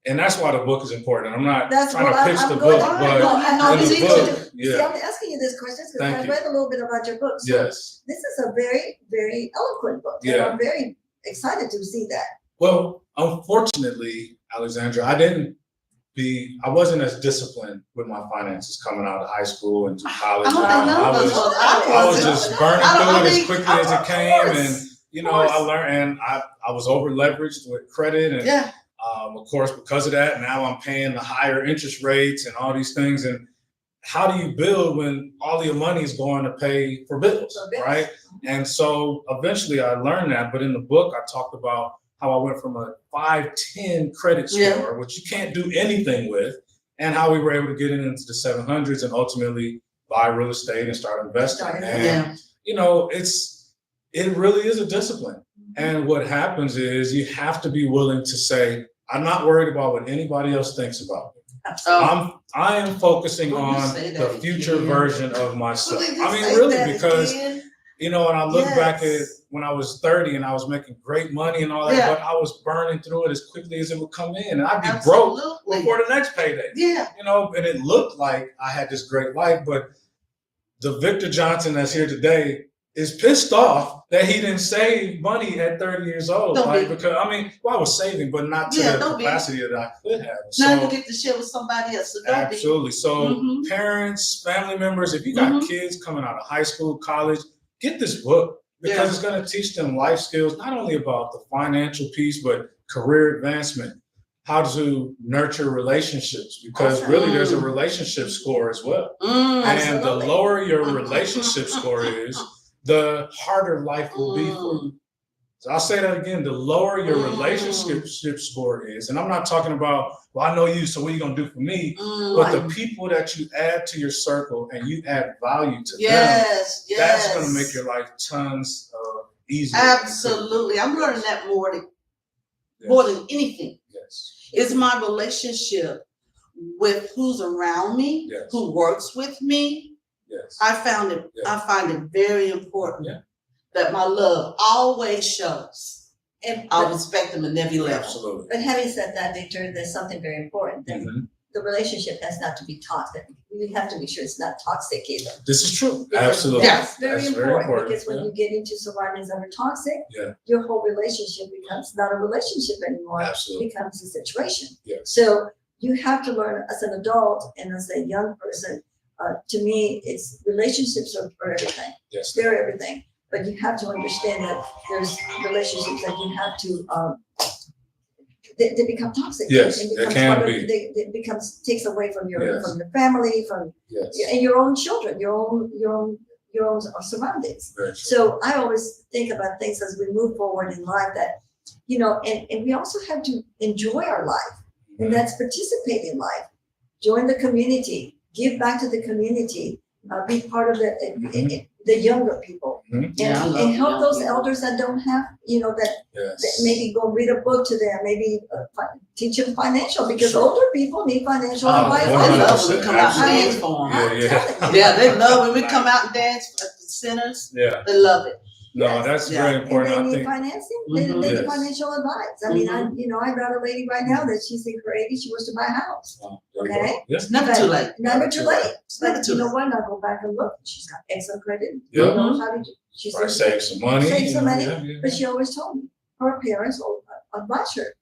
D: and that's why the book is important. I'm not trying to pitch the book, but in the book,
B: See, I'm asking you this question because I read a little bit about your book. So
D: yes.
B: This is a very, very eloquent book. And I'm very excited to see that.
D: Well, unfortunately, Alexandra, I wasn't as disciplined with my finances coming out of high school and through college. I was just burning through it as quickly as it came, and I learned, and I was over leveraged with credit, and of course, because of that, now I'm paying the higher interest rates and all these things. And how do you build when all your money is going to pay for bills, right? And so eventually I learned that, but in the book I talked about how I went from a 510 credit score, which you can't do anything with, and how we were able to get into the 700s and ultimately buy real estate and start investing. And it really is a discipline. And what happens is you have to be willing to say, I'm not worried about what anybody else thinks about me. I am focusing on the future version of myself. I mean, really, because when I look back at when I was 30 and I was making great money and all that, but I was burning through it as quickly as it would come in, and I'd be broke before the next payday. And it looked like I had this great life, but the Victor Johnson that's here today is pissed off that he didn't save money at 30 years old. Because I was saving, but not to the capacity that I could have.
A: Now you get to share with somebody else. So
D: absolutely. So parents, family members, if you got kids coming out of high school, college, get this book, because it's going to teach them life skills, not only about the financial piece, but career advancement, how to nurture relationships, because really there's a relationship score as well. And the lower your relationship score is, the harder life will be for you. So I'll say that again, the lower your relationship score is, and I'm not talking about, well, I know you, so what are you going to do for me? But the people that you add to your circle and you add value to them, that's going to make your life tons easier.
A: Absolutely. I'm learning that more than anything. Is my relationship with who's around me, who works with me. I find it very important that my love always shows, and I'll respect them at every level.
D: Absolutely.
B: But having said that, Victor, there's something very important. That the relationship has not to be toxic. We have to make sure it's not toxic either.
D: This is true. Absolutely.
B: That's very important, because when you get into surroundings that are toxic, your whole relationship becomes not a relationship anymore. Absolutely. It becomes a situation. So you have to learn as an adult and as a young person. To me, it's relationships are everything. They're everything. But you have to understand that there's relationships that you have to they become toxic.
D: It can be.
B: It takes away from your family, from and your own children, your own surroundings. So I always think about things as we move forward in life that, and we also have to enjoy our life, and that's participate in life, join the community. Give back to the community, be part of the younger people, and help those elders that don't have, that maybe go read a book to them, maybe teach them financial, because older people need financial advice.
A: They love when we come out and dance for them. They love when we come out and dance at the centers. They love it.
D: No, that's very important.
B: And they need financing. They need financial advice. I mean, I got a lady right now that she's in her 80s. She wants to buy a house. Okay,
A: it's never too late.
B: Never too late. But you know what? I go back and look. She's got excellent credit. She said
D: save some money.
B: Save some money. But she always told me her parents advised her,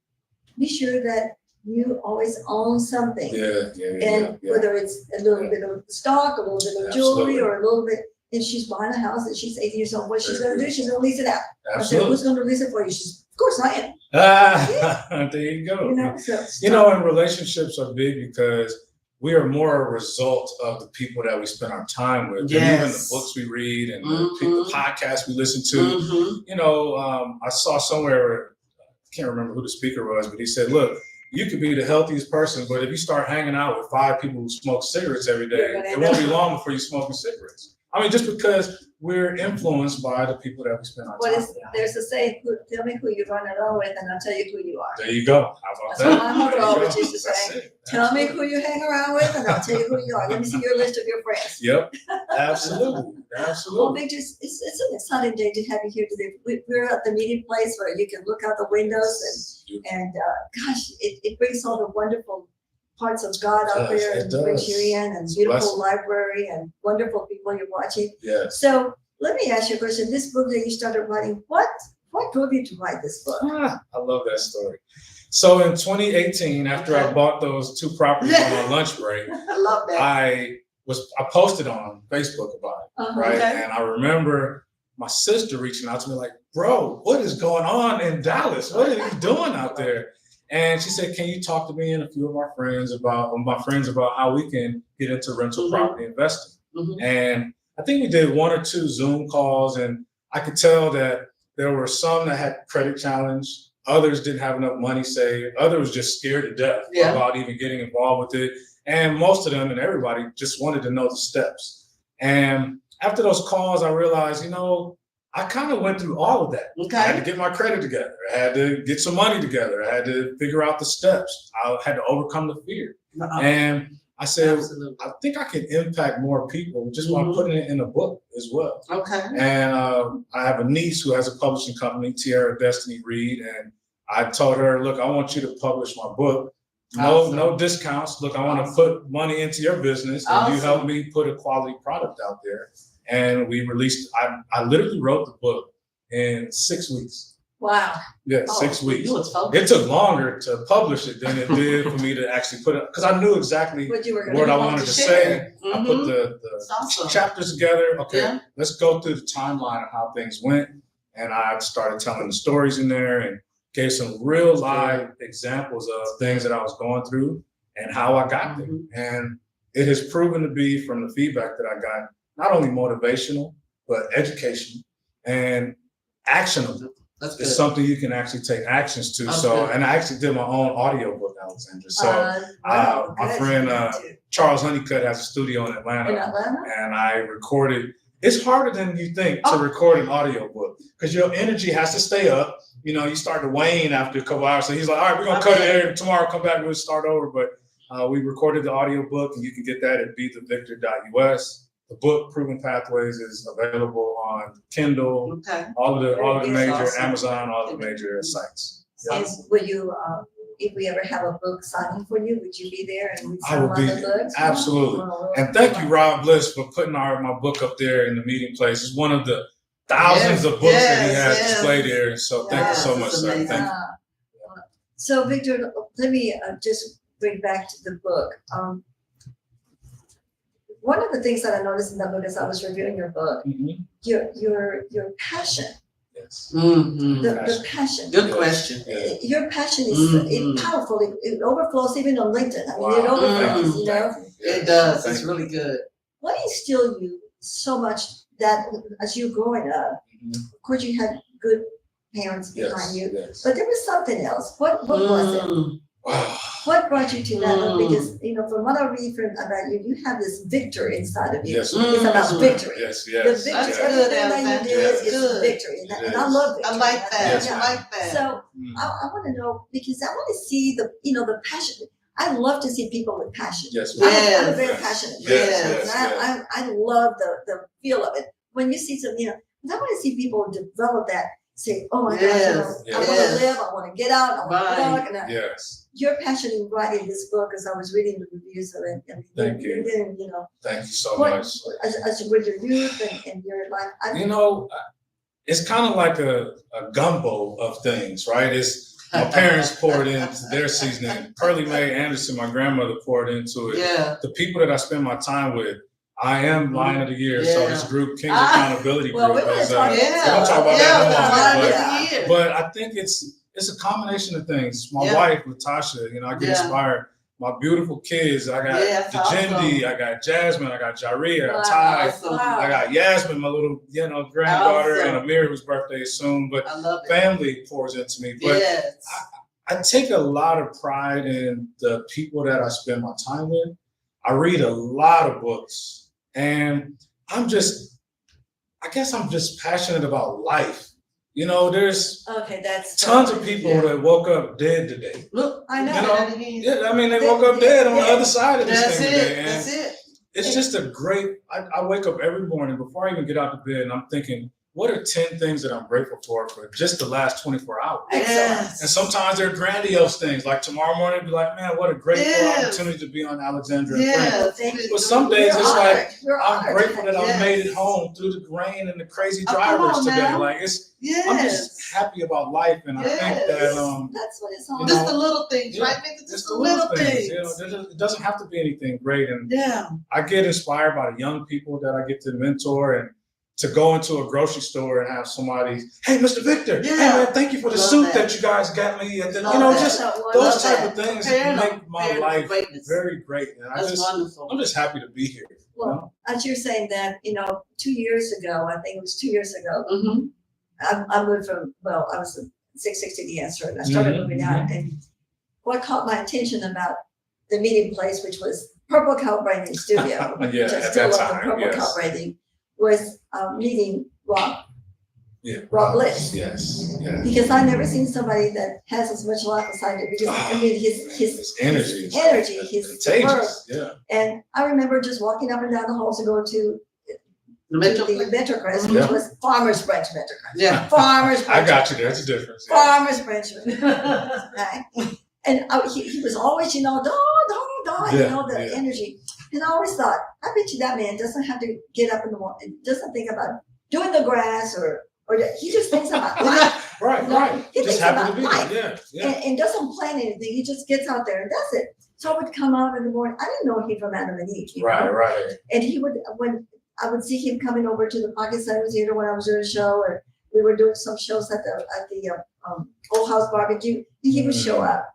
B: be sure that you always own something. And whether it's a little bit of stock, a little bit of jewelry, or a little bit. And she's buying a house and she's 80 years old. What she's going to do? She's going to lease it out. I said, who's going to lease it for you? She's, of course I am.
D: There you go. And relationships are big because we are more a result of the people that we spend our time with. And even the books we read and the podcasts we listen to. I saw somewhere, I can't remember who the speaker was, but he said, look, you could be the healthiest person, but if you start hanging out with 5 people who smoke cigarettes every day, it won't be long before you're smoking cigarettes. I mean, just because we're influenced by the people that we spend our time with.
B: There's a saying, tell me who you run along with and I'll tell you who you are.
D: There you go. How about
B: That's
D: that?
B: what my mother
D: There you
B: always
D: go.
B: used to say.
D: That's it.
B: Tell me who you hang around with and I'll tell you who you are. Let me see your list of your friends.
D: Yep, absolutely,
B: Well,
D: absolutely.
B: Victor, it's an exciting day to have you here today. We're at the meeting place where you can look out the windows and gosh, it brings all the wonderful parts of God out there and brings you in, and beautiful library and wonderful people you're watching.
D: Yes.
B: So let me ask you a question. This book that you started writing, what drove you to write this book?
D: I love that story. So in 2018, after I bought those 2 properties on my lunch break,
A: I love that.
D: I posted on Facebook about it, right?
A: Okay.
D: And I remember my sister reaching out to me like, bro, what is going on in Dallas? What are you doing out there? And she said, can you talk to me and a few of my friends about how we can get into rental property investing? And I think we did 1 or 2 Zoom calls, and I could tell that there were some that had credit challenge, others didn't have enough money saved, others just scared to death about even getting involved with it. And most of them and everybody just wanted to know the steps. And after those calls, I realized, I kind of went through all of that.
A: Okay.
D: I had to get my credit together. I had to get some money together. I had to figure out the steps. I had to overcome the fear. And I said, I think I can impact more people just by putting it in a book as well.
A: Okay.
D: And I have a niece who has a publishing company, Tiara Destiny Reed, and I told her, look, I want you to publish my book. No discounts. Look, I want to put money into your business, and you help me put a quality product out there. And we released, I literally wrote the book in 6 weeks.
B: Wow.
D: Yeah, 6 weeks.
A: You was
D: It took longer to publish it than it did for me to actually put it, because I knew exactly what I wanted to say. I put the chapters together. Okay, let's go through the timeline of how things went. And I started telling the stories in there and gave some real live examples of things that I was going through and how I got there. And it has proven to be, from the feedback that I got, not only motivational, but educational and actionable. It's something you can actually take actions to. And I actually did my own audio book, Alexandra. So my friend Charles Honeycutt has a studio in Atlanta. And I recorded. It's harder than you think to record an audio book, because your energy has to stay up. You start to wane after a couple hours. So he's like, all right, we're going to cut it here. Tomorrow, come back, we'll start over. But we recorded the audio book, and you can get that at BeTheVictor.us. The book Proven Pathways is available on Kindle, all of the major Amazon, all of the major sites.
B: And will you, if we ever have a book signing for you, would you be there and we'd
D: I
B: sign
D: will
B: one
D: be
B: of the
D: there.
B: books?
D: Absolutely. And thank you, Rob Bliss, for putting my book up there in the meeting place. It's one of the thousands of books that he has displayed there. So thank you so much, sir. Thank you.
B: So Victor, let me just bring back to the book. One of the things that I noticed in the book as I was reviewing your book, your passion.
D: Yes.
B: The passion.
A: Good question.
B: Your passion is powerful. It overflows even on LinkedIn. I mean, it overflows,
A: It does. It's really good.
B: What instilled you so much that as you growing up, of course you had good parents behind you, but there was something else. What was it?
D: Wow.
B: What brought you to that? Because, from what I read about you, you have this victor inside of you.
D: Yes.
B: It's about victory.
D: Yes.
B: The victory, everything that you did is victory. And I love victory.
A: I like that.
D: Yes.
A: I like that.
B: So I want to know, because I want to see the passion. I love to see people with passion.
D: Yes.
B: I'm a very passionate person.
A: Yes.
B: I love the feel of it. When you see something, I want to see people develop that. Say, oh my gosh, I want to live, I want to get out, I want to walk. And your passion in writing this book, as I was reading the reviews of it, and
D: thank you. Thank you so much.
B: As with your youth and your life,
D: it's kind of like a gumbo of things, right? It's my parents poured into their seasoning. Pearlie Mae Anderson, my grandmother, poured into it.
A: Yeah.
D: The people that I spend my time with. I am Lion of the Year, so this group, King's Accountability Group,
B: we're going to talk
D: about that in a moment. But I think it's a combination of things. My wife, Latasha, I get inspired. My beautiful kids, I got Dejendi, I got Jasmine, I got Jaria, Ty, I got Yasmin, my little, granddaughter, and Amir, whose birthday is soon. But family pours into me. But I take a lot of pride in the people that I spend my time with. I read a lot of books, and I guess I'm just passionate about life. You know, there's tons of people that woke up dead today.
B: Look, I know.
D: Yeah, I mean, they woke up dead on the other side of this thing today. And
A: That's it.
D: it's just a great, I wake up every morning before I even get out of bed and I'm thinking, what are 10 things that I'm grateful for just the last 24 hours?
A: Yes.
D: And sometimes they're grandiose things. Like tomorrow morning, be like, man, what a grateful opportunity to be on Alexandra. But some days it's like, I'm grateful that I made it home through the rain and the crazy drivers today.
A: Now.
D: Like I'm just happy about life, and I think that
B: that's what it's all about.
A: Just the little things, right?
D: Just the little things. You know, it doesn't have to be anything great. And I get inspired by the young people that I get to mentor, and to go into a grocery store and have somebody, hey, Mr. Victor, hey man, thank you for the suit that you guys got me. And then, just those type of things make my life very great. And I'm just happy to be here.
B: Well, as you're saying that, 2 years ago, I think it was 2 years ago, I moved from, I was 660 the answer, and I started moving out. And what caught my attention about the meeting place, which was Purple Cow Branding Studio, which I still love the Purple Cow Branding, was meeting Rob. Rob Bliss.
D: Yes.
B: Because I've never seen somebody that has as much life as I do. Because his energy, his superb. And I remember just walking up and down the halls to go to the Mentorcrest, which was Farmers Branch Mentorcrest. Farmers Branch.
D: I got you. There's a difference.
B: Farmers Branch. Right. And he was always, the energy. And I always thought, I bet you that man doesn't have to get up in the morning, doesn't think about doing the grass or he just thinks about life.
D: Right.
B: He
D: just
B: thinks
D: happy
B: about
D: to be
B: life. And doesn't plan anything. He just gets out there and does it. So I would come out in the morning. I didn't know him from Adam and Eve.
D: Right.
B: And he would, when I would see him coming over to the Pocket Center Theater when I was doing a show, or we were doing some shows at the Old House Barbecue, and he would show up.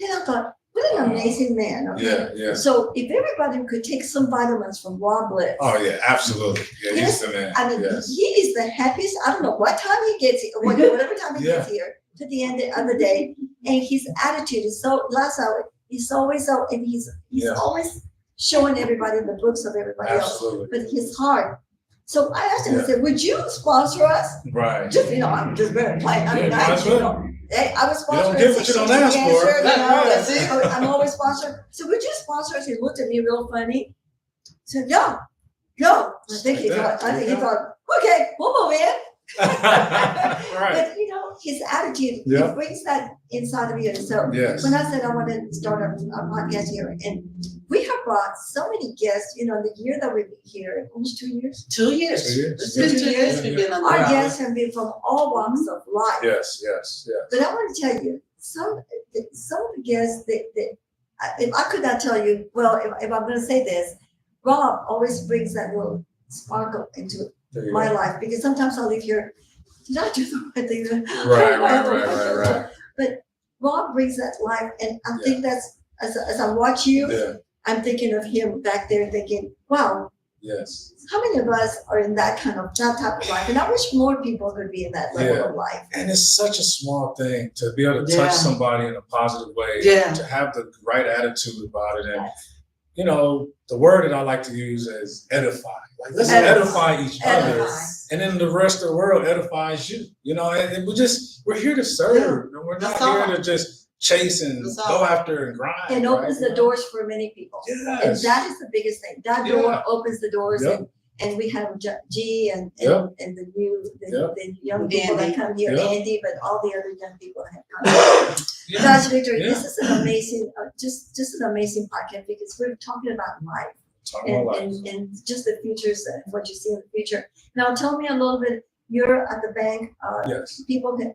B: And I thought, what an amazing man. Okay?
D: Yeah.
B: So if everybody could take some vitamins from Rob Bliss.
D: Oh, yeah, absolutely. Yeah, he's the man.
B: I mean, he is the happiest. I don't know what time he gets here, whatever time he gets here to the end of the day. And his attitude is he's always so, and he's always showing everybody the books of everybody else. But his heart. So I asked him, I said, would you sponsor us?
D: Right.
B: Just, I'm just very plain. I mean, I was sponsoring.
D: You don't give what you don't ask for.
B: I'm always sponsored. So would you sponsor us? He looked at me real funny. Said, no. I think he thought, okay, we'll move in. But his attitude, he brings that inside of you. So when I said I want to start a podcast here, and we have brought so many guests, the year that we've been here, almost 2 years.
A: 2 years.
B: It's been 2 years.
A: We've been on the
B: Our
A: ground.
B: guests have been from all walks of life.
D: Yes.
B: But I want to tell you, some of the guests, if I could not tell you, if I'm going to say this, Rob always brings that little sparkle into my life, because sometimes I'll leave here, did I do the right thing?
D: Right.
B: But Rob brings that life, and I think that's, as I watch you, I'm thinking of him back there thinking, wow, how many of us are in that type of life? And I wish more people could be in that level of life.
D: And it's such a small thing to be able to touch somebody in a positive way, to have the right attitude about it. And the word that I like to use is edify. Like, let's edify each other, and then the rest of the world edifies you. And we're here to serve, and we're not here to just chase and go after and grind.
B: And opens the doors for many people.
D: Yes.
B: And that is the biggest thing. That door opens the doors, and we have G and the young people that come here, Andy, but all the other young people that have come. Gosh, Victor, this is an amazing, just an amazing podcast, because we're talking about life. And just the futures and what you see in the future. Now, tell me a little bit. You're at the bank. People can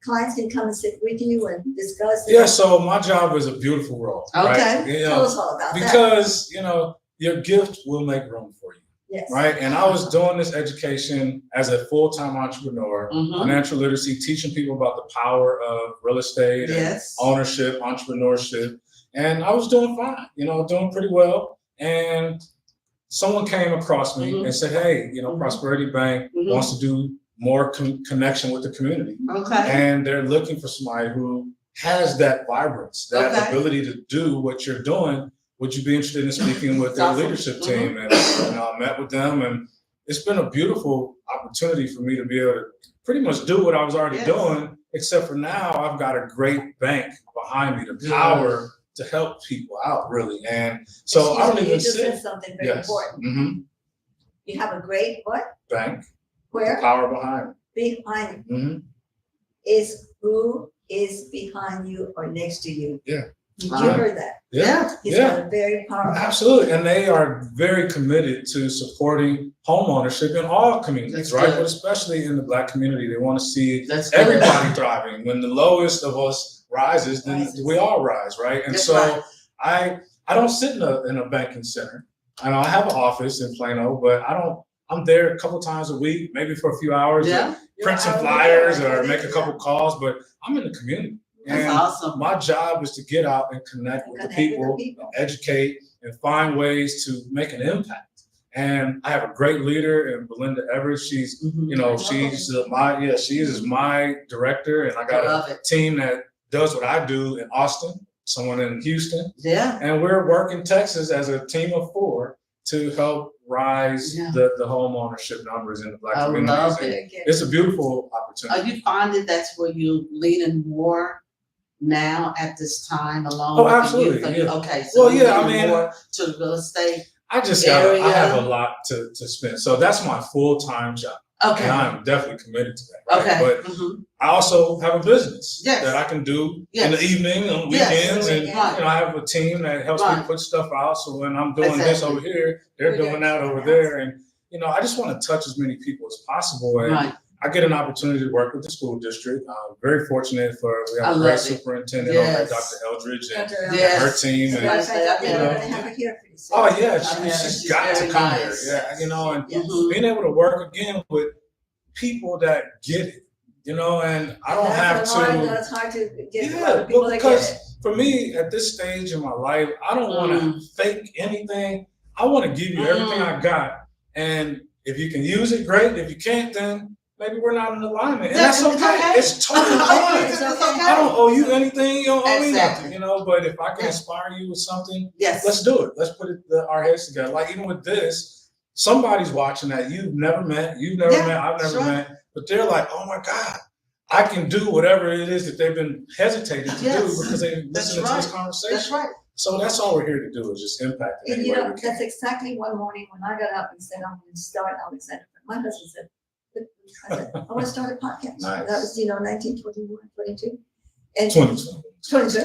B: clients can come and sit with you and discuss.
D: So my job is a beautiful role.
A: Okay.
D: Right?
B: Tell us all about that.
D: Because your gift will make room for you.
B: Yes.
D: Right. And I was doing this education as a full-time entrepreneur, financial literacy, teaching people about the power of real estate, and ownership, entrepreneurship, and I was doing fine. Doing pretty well. And someone came across me and said, hey, Prosperity Bank wants to do more connection with the community.
A: Okay.
D: And they're looking for somebody who has that vibrance, that
A: Okay.
D: ability to do what you're doing. Would you be interested in speaking with their
A: Awesome.
D: leadership team? And I met with them, and it's been a beautiful opportunity for me to be able to pretty much do what I was already doing, except for now I've got a great bank behind me, the power to help people out, really. And so I don't even
B: You just
D: sit.
B: said something very important.
D: Mm-hmm.
B: You have a great what?
D: Bank.
B: Where?
D: Power behind me.
B: Behind you.
D: Mm-hmm.
B: Is who is behind you or next to you?
D: Yeah.
B: You heard that.
D: Yeah.
B: He's got a very powerful.
D: Absolutely. And they are very committed to supporting homeownership in all communities, right? But especially in the Black community, they want to see everybody thriving. When the lowest of us rises, then we all rise, right? And so I don't sit in a banking center. I know I have an office in Plano, but I'm there a couple times a week, maybe for a few hours, to print some flyers or make a couple calls, but I'm in the community.
A: That's
D: and
A: awesome.
D: My job is to get out and connect with the people, educate, and find ways to make an impact. And I have a great leader in Belinda Everett. She's, she is my director, and I got a team that does what I do in Austin, someone in Houston. Yeah. And we're working Texas as a team of 4 to help rise the home ownership numbers in the Black community. I love it. It's a beautiful opportunity.
A: Are you finding that's where you leaning more now at this time along?
D: Oh, absolutely.
A: Okay. So
D: I mean,
A: more to the real estate.
D: I have a lot to spend. So that's my full-time job. Okay. And I'm definitely committed to that. Right? Okay. But I also have a business that I can do in the evening, on weekends, and I have a team that helps me put stuff out. So when I'm doing this over here, they're doing that over there, and I just want to touch as many people as possible. And I get an opportunity to work with the school district. I'm very fortunate we have a great superintendent over there, Dr. Eldridge, and her team. She's got to come here. Yeah, and being able to work again with people that get it, and I don't have to.
B: That's hard to get people that get it.
D: For me, at this stage in my life, I don't want to fake anything. I want to give you everything I got, and if you can use it, great. If you can't, then maybe we're not in alignment, and that's okay. It's totally fine. I don't owe you anything. You don't owe me nothing, But if I can inspire you with something, let's do it. Let's put our heads together. Like even with this, somebody's watching that you've never met, I've never met, but they're like, oh my God, I can do whatever it is that they've been hesitating to do because they listen to this conversation. That's right. So that's all we're here to do is just impact.
B: And that's exactly one morning when I got up and said, I'm going to start Alexandra. My husband said, I said, I want to start a podcast. Nice. That was, 1921, 22. And 2020.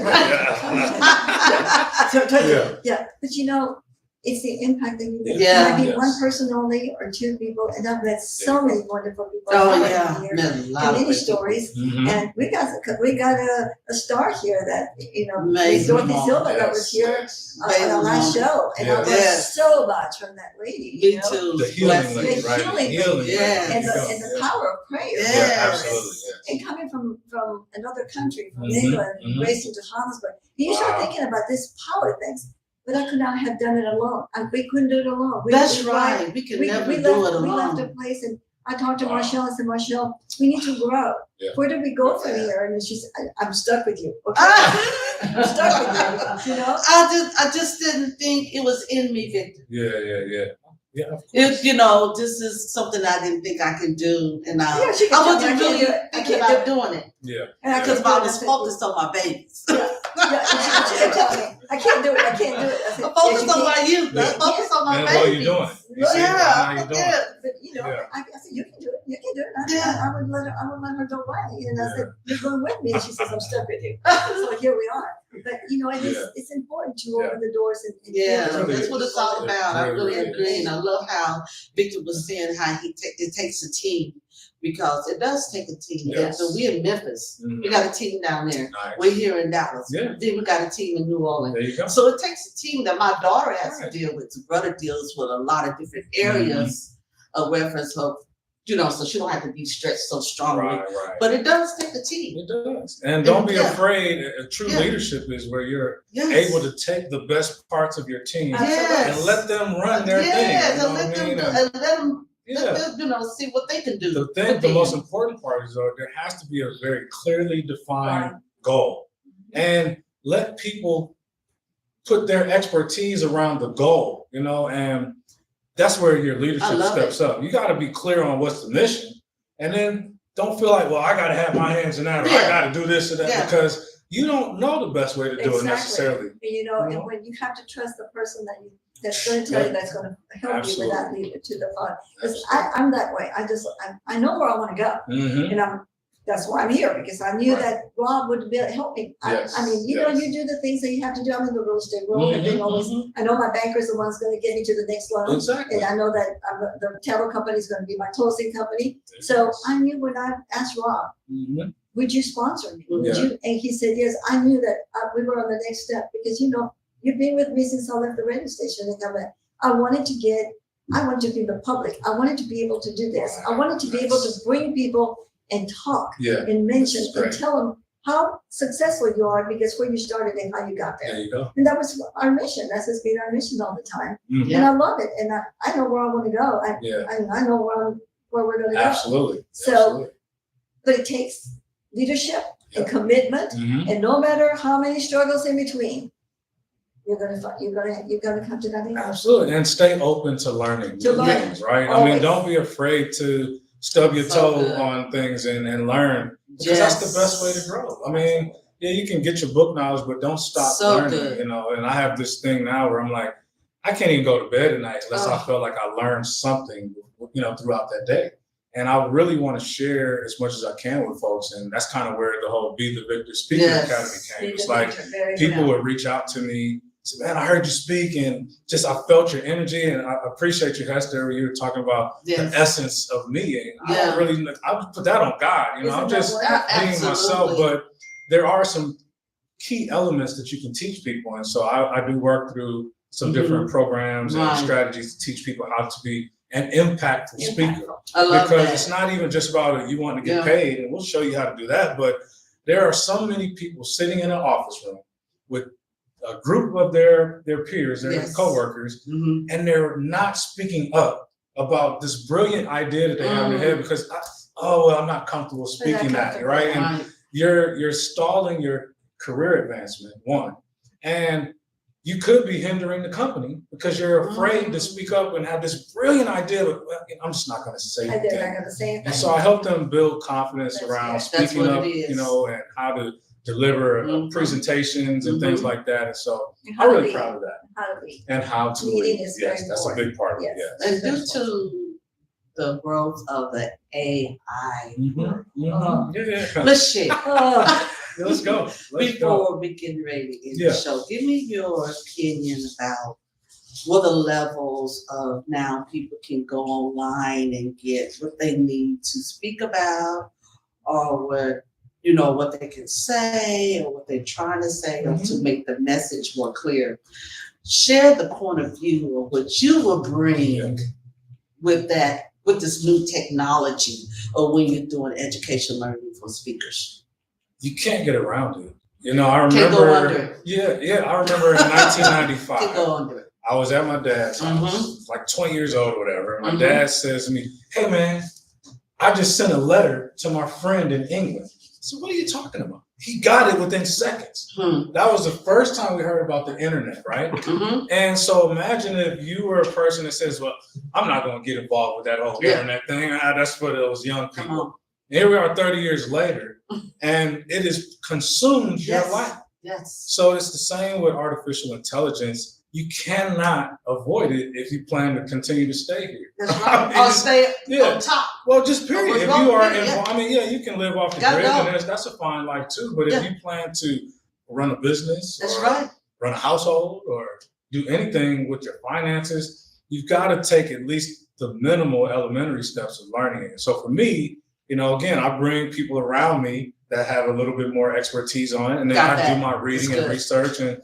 B: Yeah. But it's the impact that you get. Yeah. It might be one person only or 2 people, and I've met so many wonderful people. And many stories. Mm-hmm. And we got a star here that Dorothy Silva that was here on our last show, and I learned so much from that lady.
A: Me too.
D: The healing lady, right?
B: Healing lady. And the power of prayer.
D: Yeah, absolutely.
B: And coming from another country, from England, raised into Johannesburg, you start thinking about this power things. But I could not have done it alone. We couldn't do it alone.
A: That's right. We could never do it alone.
B: We left a place, and I talked to Marshall and said, Marshall, we need to grow. Yeah. Where do we go from here? And she said, I'm stuck with you. Okay. I'm stuck with you.
A: I just didn't think it was in me, Victor.
D: Yeah.
A: This is something I didn't think I could do, and I wasn't really thinking about doing it.
D: Yeah.
A: Because I was focused on my babies.
B: I can't do it. I said,
A: I'm focused on my youth. I'm focused on my babies.
D: What are you doing?
A: How
B: you doing? But I said, you can do it. You can do it. I would let her go away. And I said, you're going with me. And she says, I'm stuck with you. So here we are. But it's important to open the doors and
A: that's what it's all about. I really agree, and I love how Victor was saying how it takes a team. Because it does take a team. Yes. So we're in Memphis. Mm-hmm. We got a team down there. Nice. We're here in Dallas. Yeah. Then we got a team in New Orleans.
D: There you go.
A: So it takes a team that my daughter has to deal with. The brother deals with a lot of different areas of reference of, so she don't have to be stretched so strongly. Right. But it does take a team.
D: It does. And don't be afraid. True leadership is where you're able to take the best parts of your team and let them run their thing.
A: And let them see what they can do.
D: The most important part is there has to be a very clearly defined goal. and let people put their expertise around the goal, you know, and that's where your leadership steps up. You got to be clear on what's the mission, and then don't feel like, well, I got to have my hands in that, or I got to do this or that, because you don't know the best way to do it necessarily.
B: And, you know, and when you have to trust the person that's going to tell you, that's going to help you with that leader to the fun. Because I'm that way. I know where I want to go, and that's why I'm here, because I knew that Rob would be help me. I mean, you know, you do the things that you have to do. I'm in the real estate world, and I know my banker's the one's going to get me to the next level. And I know that the title company is going to be my closing company. So I knew when I asked Rob, would you sponsor me? Would you? And he said, yes. I knew that we were on the next step, because, you know, you've been with me since I left the radio station. And I wanted to be the public. I wanted to be able to do this. I wanted to be able to bring people and talk and mention and tell them how successful you are, because where you started and how you got there.
D: There you go.
B: And that was our mission. That's just been our mission all the time. And I love it. And I know where I want to go. I know where we're going to go.
D: Absolutely.
B: So, but it takes leadership and commitment, and no matter how many struggles in between, you're gonna come to that end.
D: Absolutely, and stay open to learning things, right?
B: Always.
D: I mean, don't be afraid to stub your toe on things and learn, because that's the best way to grow. I mean, you can get your book knowledge, but don't stop learning. You know, and I have this thing now where I'm like, I can't even go to bed at night unless I feel like I learned something, you know, throughout that day. And I really want to share as much as I can with folks. And that's kind of where the whole Be the Victor Speaker Academy came. It's like people would reach out to me, say, man, I heard you speak, and just I felt your energy. And I appreciate you, Hester. You were talking about the essence of me. And I don't really, I would put that on God. You know, I'm just being myself. But there are some key elements that you can teach people. And so I do work through some different programs and strategies to teach people how to be an impactful speaker.
A: I love
D: because
A: that.
D: It's not even just about you wanting to get paid, and we'll show you how to do that, but there are so many people sitting in an office room with a group of their peers, their coworkers, and they're not speaking up about this brilliant idea that they have in their head because, I'm not comfortable speaking that, right? And you're stalling your career advancement, one. And you could be hindering the company because you're afraid to speak up and have this brilliant idea, but I'm just not going to say anything. And so I help them build confidence around speaking up, you know, and how to deliver presentations and things like that. And so I'm really proud of that. And how to lead. Yes, that's a big part of it.
A: And due to the growth of the AI, let's share.
D: Let's go.
A: Before we get ready to end the show, give me your opinion about what the levels of now people can go online and get what they need to speak about, or what they can say, or what they're trying to say, or to make the message more clear. Share the point of view of what you will bring with this new technology, or when you're doing education learning for speakers.
D: You can't get around it. You know, I remember. I remember in 1995.
A: Can't go under it.
D: I was at my dad's house, like 20 years old or whatever. And my dad says to me, "Hey man, I just sent a letter to my friend in England." So what are you talking about? He got it within seconds. That was the first time we heard about the internet, right? And so imagine if you were a person that says, "Well, I'm not going to get involved with that whole internet thing. That's for those young people." Here we are 30 years later, and it has consumed your life. So it's the same with artificial intelligence. You cannot avoid it if you plan to continue to stay here.
A: That's right. Or stay on top.
D: Well, just period. If you are involved, I mean, you can live off the grid, and that's a fine life too. But if you plan to run a business, run a household, or do anything with your finances, you've got to take at least the minimal elementary steps of learning it. So for me, you know, again, I bring people around me that have a little bit more expertise on it, and then I do my reading and research, and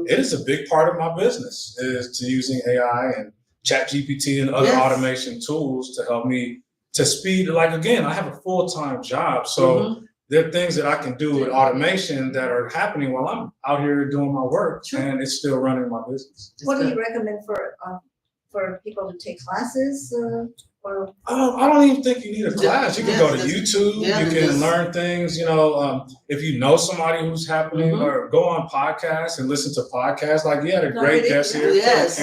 D: it is a big part of my business is to using AI and ChatGPT and other automation tools to help me to speed. Like, again, I have a full-time job, so there are things that I can do with automation that are happening while I'm out here doing my work, and it's still running my business.
B: What do you recommend for people to take classes? Or
D: I don't even think you need a class. You can go to YouTube.
A: Yeah,
D: You can learn things. If you know somebody who's happening, or go on podcasts and listen to podcasts. Like you had a great guest here.
A: Yes.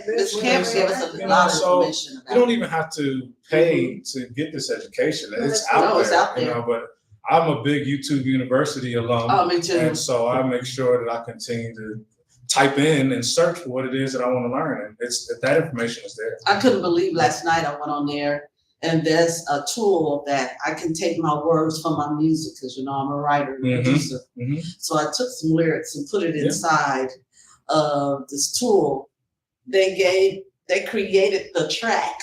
B: This
A: Camp gave us a lot of information about
D: you don't even have to pay to get this education. It's
A: No,
D: out
A: it's
D: there.
A: out there.
D: But I'm a big YouTube University alum.
A: Oh, me too.
D: And so I make sure that I continue to type in and search for what it is that I want to learn. And that information is there.
A: I couldn't believe last night I went on there and there's a tool that I can take my words from my music, because I'm a writer and producer. So I took some lyrics and put it inside of this tool. They created the track.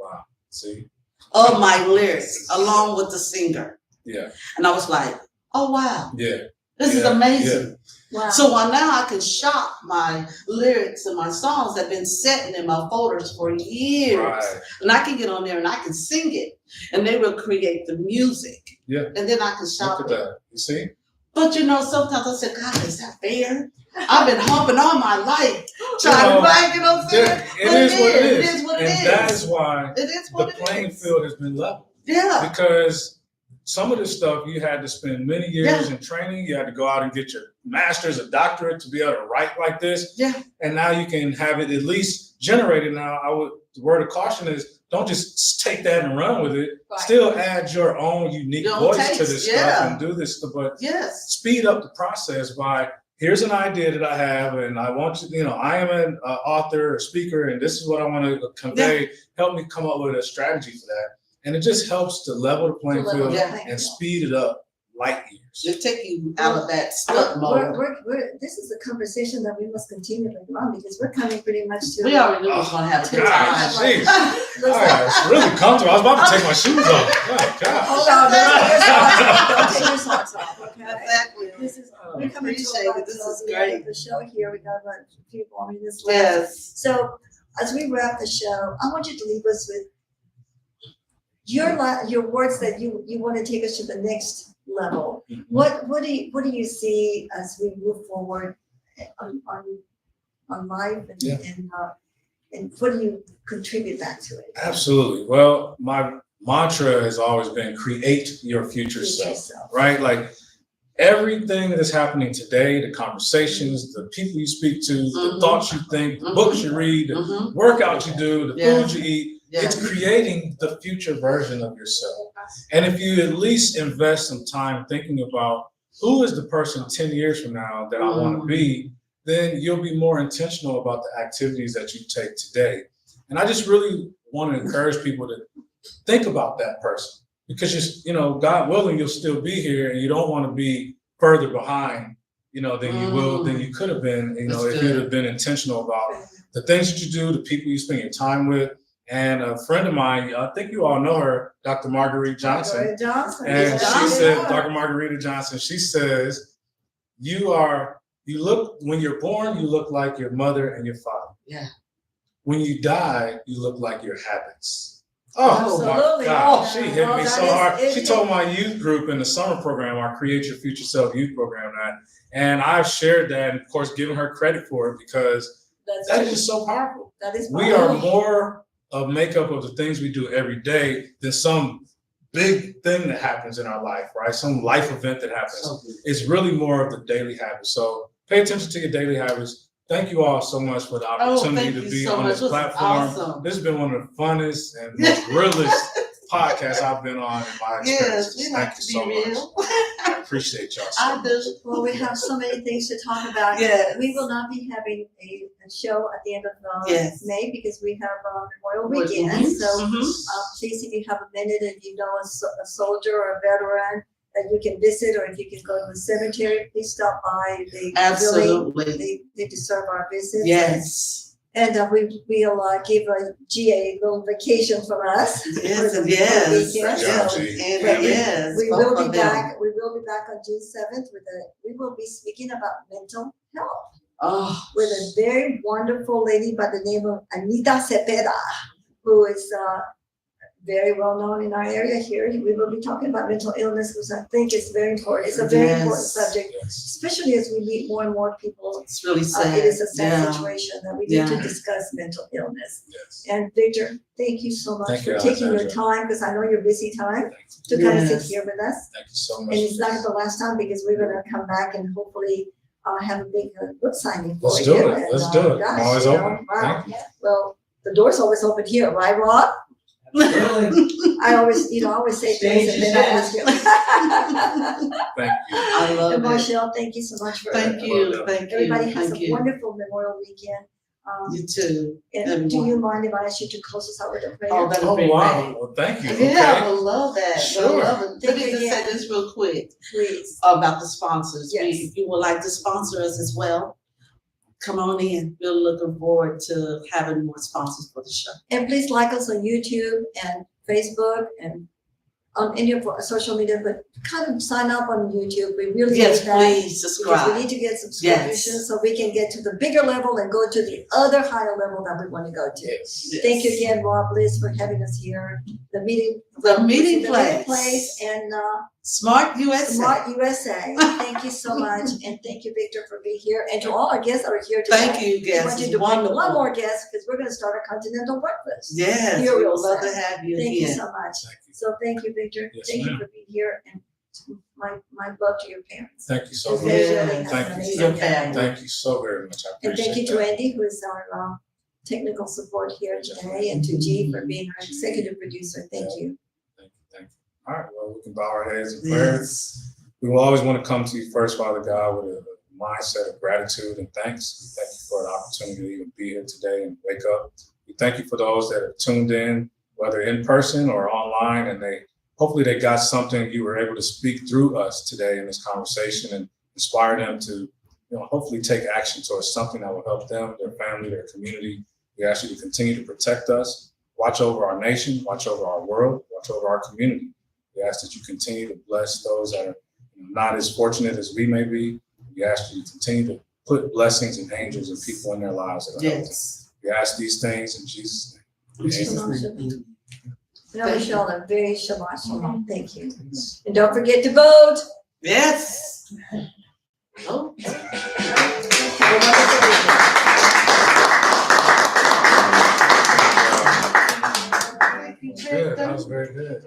D: Wow. See?
A: Of my lyrics along with the singer.
D: Yeah.
A: And I was like, oh wow.
D: Yeah.
A: This is amazing.
B: wow.
A: So now I can shop my lyrics and my songs have been sitting in my folders for years.
D: Right.
A: And I can get on there and I can sing it. And they will create the music.
D: Yeah.
A: And then I can shop
D: Look at
A: it.
D: that. You see?
A: But sometimes I said, God, is that fair? I've been humping all my life trying to find, what I'm saying?
D: It is what it is.
A: It is what it is.
D: And that is why
A: the
D: playing field has been leveled.
A: Yeah.
D: Because some of this stuff you had to spend many years in training. You had to go out and get your master's, a doctorate to be able to write like this.
A: Yeah.
D: And now you can have it at least generated. Now, the word of caution is don't just take that and run with it.
B: Right.
D: Still add your own unique voice to this stuff and do this stuff. But speed up the process by, here's an idea that I have, and I want you, I am an author or speaker, and this is what I want to convey. Help me come up with a strategy for that. And it just helps to level the playing field and speed it up light years.
A: It take you out of that stuck mode.
B: This is a conversation that we must continue to run, because we're coming pretty much to.
A: We already knew we was going to have a good time.
D: Jeez. All right, it's really comfortable. I was about to take my shoes off. Oh, God.
B: Hold on, don't take your socks off, okay?
A: Exactly.
B: We're coming to the end of the show here. We got a few more minutes left.
A: Yes.
B: So as we wrap the show, I want you to leave us with your words that you want to take us to the next level. What do you see as we move forward on life, and what do you contribute back to it?
D: Absolutely. Well, my mantra has always been create your future self, right? Like everything that is happening today, the conversations, the people you speak to, the thoughts you think, the books you read, the workout you do, the food you eat, it's creating the future version of yourself. And if you at least invest some time thinking about who is the person 10 years from now that I want to be, then you'll be more intentional about the activities that you take today. And I just really want to encourage people to think about that person, because God willing, you'll still be here, and you don't want to be further behind, than you could have been, if you'd have been intentional about the things that you do, the people you spend your time with. And a friend of mine, I think you all know her, Dr. Marguerite Johnson. And she said, Dr. Margarita Johnson, she says, when you're born, you look like your mother and your father.
A: Yeah.
D: When you die, you look like your habits. Oh,
B: absolutely.
D: My God, she hit me so hard. She told my youth group in the summer program, our Create Your Future Self youth program, and I've shared that, and of course, giving her credit for it, because that is just so powerful.
B: That is
D: we are more of makeup of the things we do every day than some big thing that happens in our life, right? Some life event that happens. It's really more of the daily habits. So pay attention to your daily habits. Thank you all so much for the opportunity to be on this platform. Awesome. This has been one of the funnest and most realist podcasts I've been on in my experience.
A: Yes,
D: thank you so much. I appreciate y'all so much.
B: Well, we have so many things to talk about.
A: Yes.
B: We will not be having a show at the end of May, because we have Memorial Weekend. So please, if you have a minute and you know a soldier or a veteran that you can visit, or if you can go to the cemetery, please stop by.
A: Absolutely.
B: They deserve our visit.
A: Yes.
B: And we'll give a GA little vacation from us.
A: Yes.
B: We will be back. We will be back on June 7th we will be speaking about mental health with a very wonderful lady by the name of Anita Cepeda, who is very well known in our area here. We will be talking about mental illness because I think it's very important. It's a very important subject, especially as we meet more and more people.
A: It's really sad.
B: It is a sad situation that we need to discuss mental illness. And Victor, thank you so much for taking your time, because I know you're busy time, to come and sit here with us.
D: Thank you so much.
B: And it's not the last time, because we're going to come back and hopefully have a big book signing for you.
D: Let's do it. I'm always open.
B: Wow. Well, the door's always open here, right, Rob? I always say things and then I ask you.
D: Thank you.
A: I love
B: And
A: it.
B: Marshall, thank you so much for
A: Thank you.
B: Everybody has
A: Thank
B: a
A: you.
B: wonderful Memorial weekend.
A: You too.
B: And do you mind if I ask you to close us out with a prayer?
A: Oh, that'd
D: Oh,
A: be
D: wow.
A: great.
D: Well, thank you.
A: Yeah,
D: Okay.
A: I would love that.
D: Sure.
A: I love it. Let
B: Thank
A: me
B: you
A: just say
B: again.
A: this real quick
B: Please.
A: about the sponsors.
B: Yes.
A: If you would like to sponsor us as well, come on in. We're looking forward to having more sponsors for the show.
B: And please like us on YouTube and Facebook and on any of our social media, but kind of sign up on YouTube. We really
A: Yes,
B: need that.
A: please
B: Because we
A: subscribe.
B: need to get subscriptions so we can get to the bigger level and go to the other higher level that we want to go to.
D: Yes.
B: Thank you again, Rob Bliss, for having us here. The meeting place and
A: Smart USA.
B: Smart USA. Thank you so much, and thank you, Victor, for being here, and to all our guests that are here today.
A: Thank you,
B: We
A: guys.
B: want
A: It's
B: you to bring
A: wonderful.
B: one more guest because we're going to start a continental breakfast.
A: Yes,
B: Here
A: we
B: we'll
A: would love
B: say.
A: to have you
B: Thank you
A: again.
B: so much.
D: Thank you.
B: So thank you, Victor.
D: Yes,
B: Thank you
D: ma'am.
B: for being here, and my love to your parents.
D: Thank you so
B: It's
D: much.
B: very
A: Yeah,
B: really
D: thank
B: nice.
D: you.
A: Your family.
D: Thank you so very much. I
B: And
D: appreciate
B: thank you to
D: that.
B: Andy, who is our technical support here today, and to G for being our executive producer. Thank you.
D: Thank you. Thank you. All right. Well, we can bow our heads in prayer.
A: Yes.
D: We will always want to come to you first, Father God, with a mindset of gratitude and thanks. We thank you for the opportunity to even be here today and wake up. We thank you for those that have tuned in, whether in person or online, and hopefully they got something you were able to speak through us today in this conversation and inspire them to, hopefully take action towards something that will help them, their family, their community. We ask you to continue to protect us, watch over our nation, watch over our world, watch over our community. We ask that you continue to bless those that are not as fortunate as we may be. We ask you to continue to put blessings and angels and people in their lives that are helping.
A: Yes.
D: We ask these things in Jesus' name.
A: In Jesus'
D: Amen.
A: name.
B: And I wish you all a very Shabbat Shalom. Thank you. And don't forget to vote.
A: Yes. Oh.
B: Have a wonderful weekend.
D: Good. That was very good.